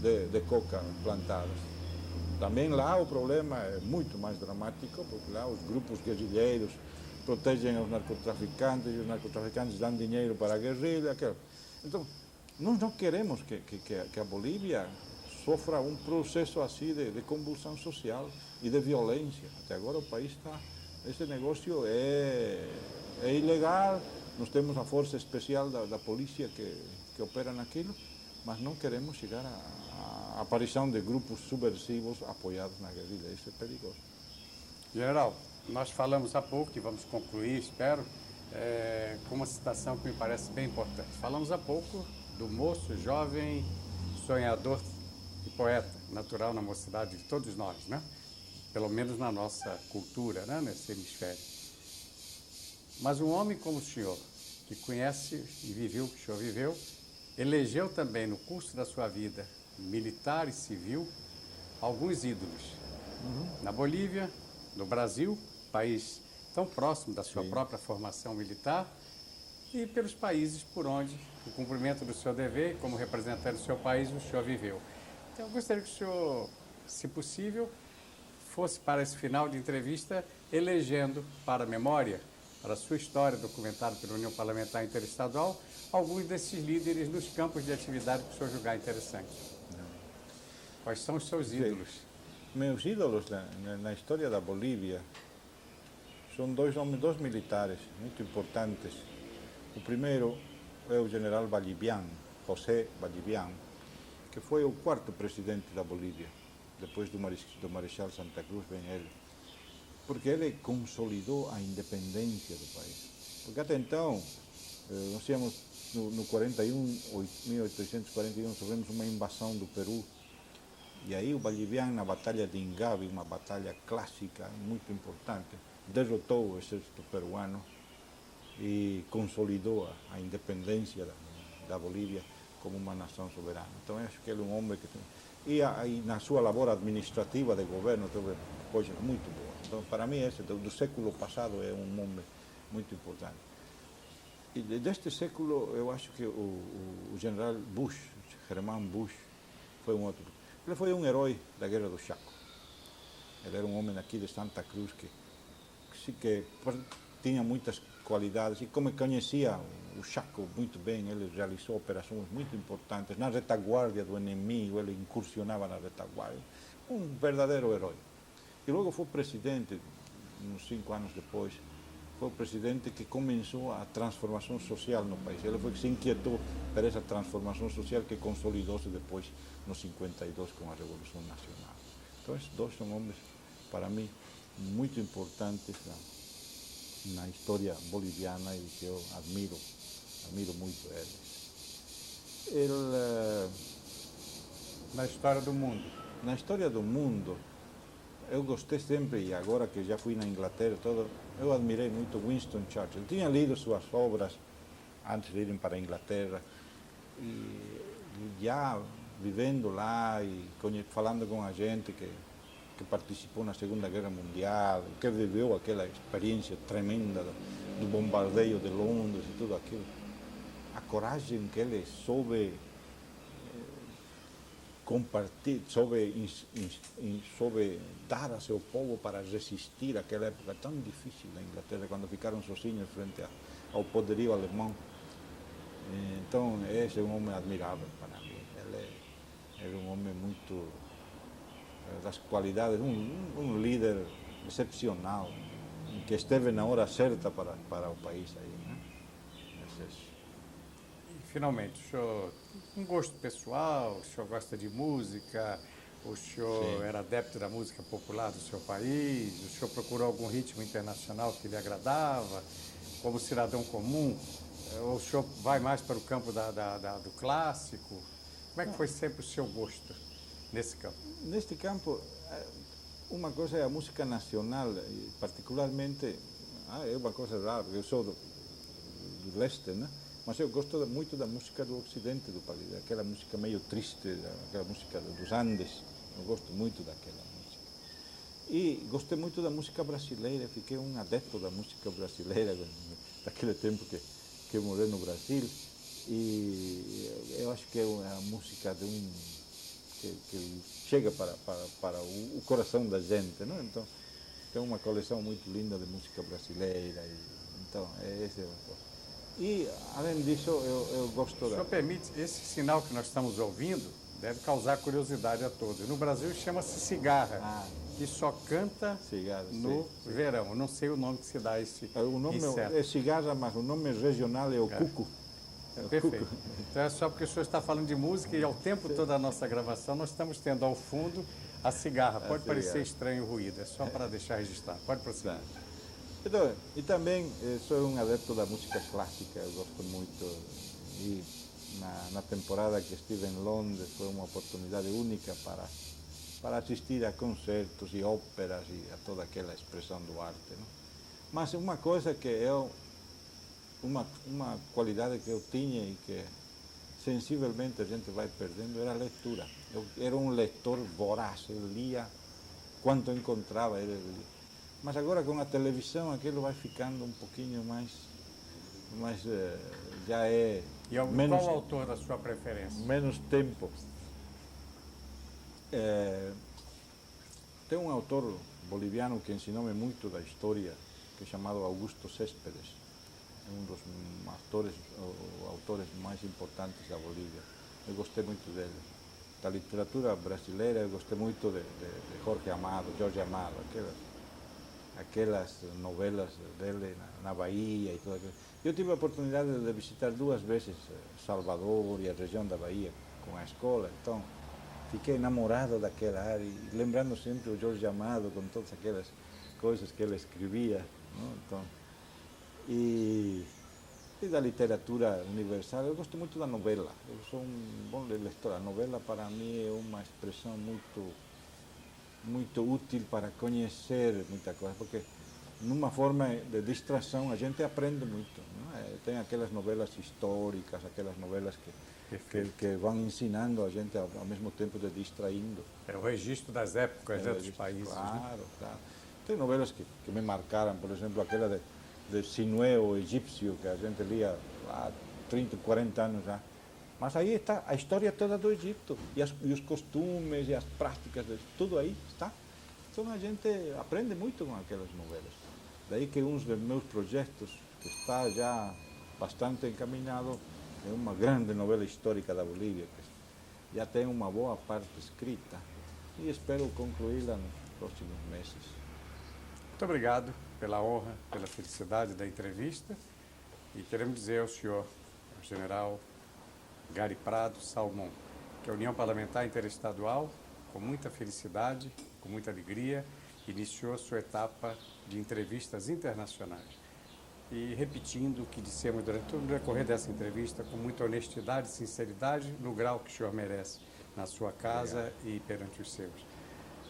de coca plantadas. Também lá o problema é muito mais dramático, porque lá os grupos guerrilheiros protegem os narcotraficantes, e os narcotraficantes dão dinheiro para a guerrilha. Então, nós não queremos que a Bolívia sofra um processo assim de convulsão social e de violência. Até agora o país está... Esse negócio é ilegal, nós temos a força especial da polícia que opera naquilo, mas não queremos chegar à aparição de grupos subversivos apoiados na guerrilha. Isso é perigoso. General, nós falamos há pouco, e vamos concluir, espero, com uma citação que me parece bem importante. Falamos há pouco do moço, jovem, sonhador e poeta, natural na mocidade de todos nós, né? Pelo menos na nossa cultura, né? Nesse hemisfério. Mas um homem como o senhor, que conhece e viveu o que o senhor viveu, elegeu também no curso da sua vida, militar e civil, alguns ídolos. Na Bolívia, no Brasil, país tão próximo da sua própria formação militar, e pelos países por onde o cumprimento do seu dever, como representante do seu país, o senhor viveu. Então, eu gostaria que o senhor, se possível, fosse para esse final de entrevista elegendo para a memória, para a sua história documentada pela União Parlamentar Interestadual, alguns desses líderes nos campos de atividade que o senhor julgar interessante. Quais são os seus ídolos? Meus ídolos na história da Bolívia são dois militares muito importantes. O primeiro é o general Ballivián, José Ballivián, que foi o quarto presidente da Bolívia. Depois do Marechal Santa Cruz vem ele. Porque ele consolidou a independência do país. Porque até então, nós tínhamos, no 1841, sofremos uma invasão do Peru. E aí o Ballivián, na Batalha de Ingavi, uma batalha clássica, muito importante, derrotou o exército peruano e consolidou a independência da Bolívia como uma nação soberana. Então, eu acho que ele é um homem que tem... E aí, na sua labor administrativa de governo, teve coisas muito boas. Então, para mim, esse do século passado é um homem muito importante. E deste século, eu acho que o general Bush, Germán Bush, foi um outro. Ele foi um herói da Guerra do Chaco. Ele era um homem aqui de Santa Cruz que tinha muitas qualidades e como conhecia o Chaco muito bem, ele realizou operações muito importantes na retaguarda do inimigo, ele incursionava na retaguarda, um verdadeiro herói. E logo foi presidente, uns 5 anos depois, foi o presidente que começou a transformação social no país. Ele foi que se inquietou por essa transformação social que consolidou-se depois, no 52, com a Revolução Nacional. Então, esses dois são homens, para mim, muito importantes na história boliviana e que eu admiro muito eles. Na história do mundo? Na história do mundo, eu gostei sempre, e agora que já fui na Inglaterra, eu admirei muito Winston Churchill. Tinha lido suas obras antes de irem para a Inglaterra, e já vivendo lá e falando com a gente que participou na Segunda Guerra Mundial, que viveu aquela experiência tremenda do bombardeio de Londres e tudo aquilo. A coragem que ele soube compartilhar, soube dar a seu povo para resistir àquela época tão difícil na Inglaterra, quando ficaram sozinhos frente ao poderio alemão. Então, esse é um homem admirável para mim. Ele era um homem muito das qualidades, um líder excepcional, que esteve na hora certa para o país aí, né? E, finalmente, o senhor, um gosto pessoal, o senhor gosta de música, o senhor Sim. era adepto da música popular do seu país, o senhor procurou algum ritmo internacional que lhe agradava, como cidadão comum, ou o senhor vai mais para o campo do clássico? Como é que foi sempre o seu gosto nesse campo? Neste campo, uma coisa é a música nacional, particularmente, é uma coisa rara, porque eu sou do leste, né? Mas eu gosto muito da música do ocidente do país, aquela música meio triste, aquela música dos Andes, eu gosto muito daquela música. E gostei muito da música brasileira, fiquei um adepto da música brasileira, daquele tempo que eu morei no Brasil, e eu acho que é a música de que chega para o coração da gente, não? Então, tem uma coleção muito linda de música brasileira, então, esse é uma coisa. E, além disso, eu gosto da... O senhor permite, esse sinal que nós estamos ouvindo deve causar curiosidade a todos. No Brasil chama-se cigarra, que só canta cigarra, no verão. Eu não sei o nome que se dá a esse o nome inseto. é cigarra, mas o nome regional é o cuco. Perfeito. Então é só porque o senhor está falando de música e ao tempo todo da nossa gravação nós estamos tendo ao fundo a cigarra. Pode parecer estranho o ruído, é só para deixar registrado. Pode prosseguir. Então, e também sou um adepto da música clássica, eu gosto muito. E na temporada que estive em Londres foi uma oportunidade única para assistir a concertos e óperas e a toda aquela expressão do arte, não? Mas uma coisa que uma qualidade que eu tinha e que sensivelmente a gente vai perdendo era a leitura. Eu era um leitor voraz, eu lia quanto encontrava. Mas agora com a televisão aquilo vai ficando um pouquinho mas já é E qual autor da sua preferência? Menos tempo. Tem um autor boliviano que ensinou-me muito da história, que é chamado Augusto Céspedes. É um dos autores mais importantes da Bolívia. Eu gostei muito dele. Da literatura brasileira, eu gostei muito de Jorge Amado, aquelas novelas dele na Bahia e tudo aquilo. Eu tive a oportunidade de visitar 2 vezes Salvador e a região da Bahia com a escola, então fiquei enamorado daquela área e lembrando sempre o Jorge Amado com todas aquelas coisas que ele escrevia, não? Então, e da literatura universal, eu gosto muito da novela. Eu sou um bom leitor. A novela para mim é uma expressão muito útil para conhecer muita coisa, porque numa forma de distração a gente aprende muito, não é? Tem aquelas novelas históricas, aquelas novelas que vão ensinando a gente ao mesmo tempo de distraindo. É o registro das épocas dos países. Claro, né? Claro. Tem novelas que me marcaram, por exemplo, aquela de Sinué, o egípcio, que a gente lia há 30, 40 anos já. Mas aí está a história toda do Egito, e os costumes e as práticas, tudo aí está. Então a gente aprende muito com aquelas novelas. Daí que um dos meus projetos, que está já bastante encaminhado, é uma grande novela histórica da Bolívia, que já tem uma boa parte escrita, e espero concluí-la nos próximos meses. Muito obrigado pela honra, pela felicidade da entrevista, e queremos dizer ao senhor, ao general Gary Prado Salmon, que a União Parlamentar Interestadual, com muita felicidade, com muita alegria, iniciou sua etapa de entrevistas internacionais. E repetindo o que dissemos durante todo o decorrer dessa entrevista, com muita honestidade e sinceridade, no grau que o senhor merece, na sua casa e perante os seus.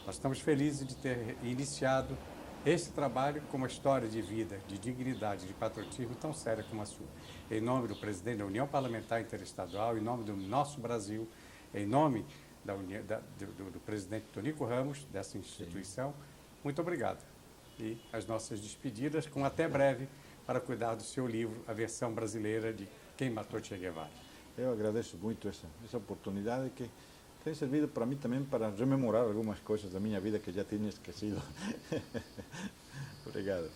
Nós estamos felizes de ter iniciado esse trabalho com uma história de vida, de dignidade, de patriotismo tão séria como a sua. Em nome do presidente da União Parlamentar Interestadual, em nome do nosso Brasil, em nome do presidente Tonico Ramos, dessa instituição, muito obrigado. E as nossas despedidas, com até breve, para cuidar do seu livro, a versão brasileira de Quem Matou Che Guevara. Eu agradeço muito essa oportunidade, que tem servido para mim também para rememorar algumas coisas da minha vida que já tinha esquecido. Obrigado.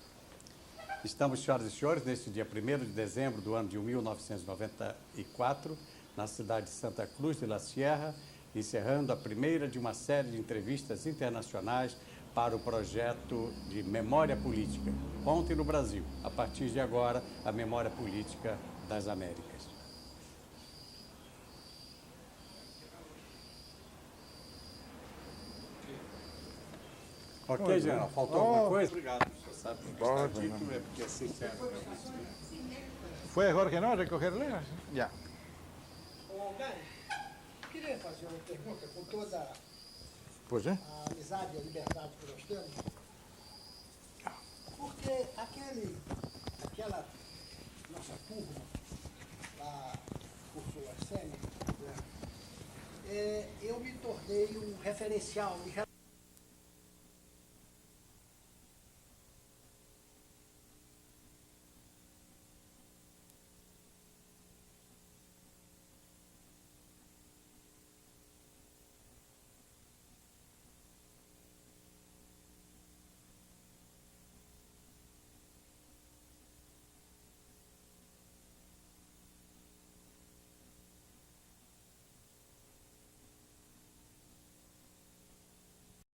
Estamos, senhoras e senhores, neste dia 1º de dezembro do ano de 1994, na cidade de Santa Cruz de la Sierra, encerrando a primeira de uma série de entrevistas internacionais para o projeto de Memória Política. Ontem no Brasil, a partir de agora, a Memória Política das Américas. Ok, general. Faltou alguma coisa? Obrigado. O senhor sabe que está dito, é porque assim serve. Foi Jorge não recolher-lhe? Já. Gary, queria fazer uma pergunta com toda a amizade e a liberdade que nós temos. Porque aquela nossa turma, lá por sua SEMI, eu me tornei um referencial em relação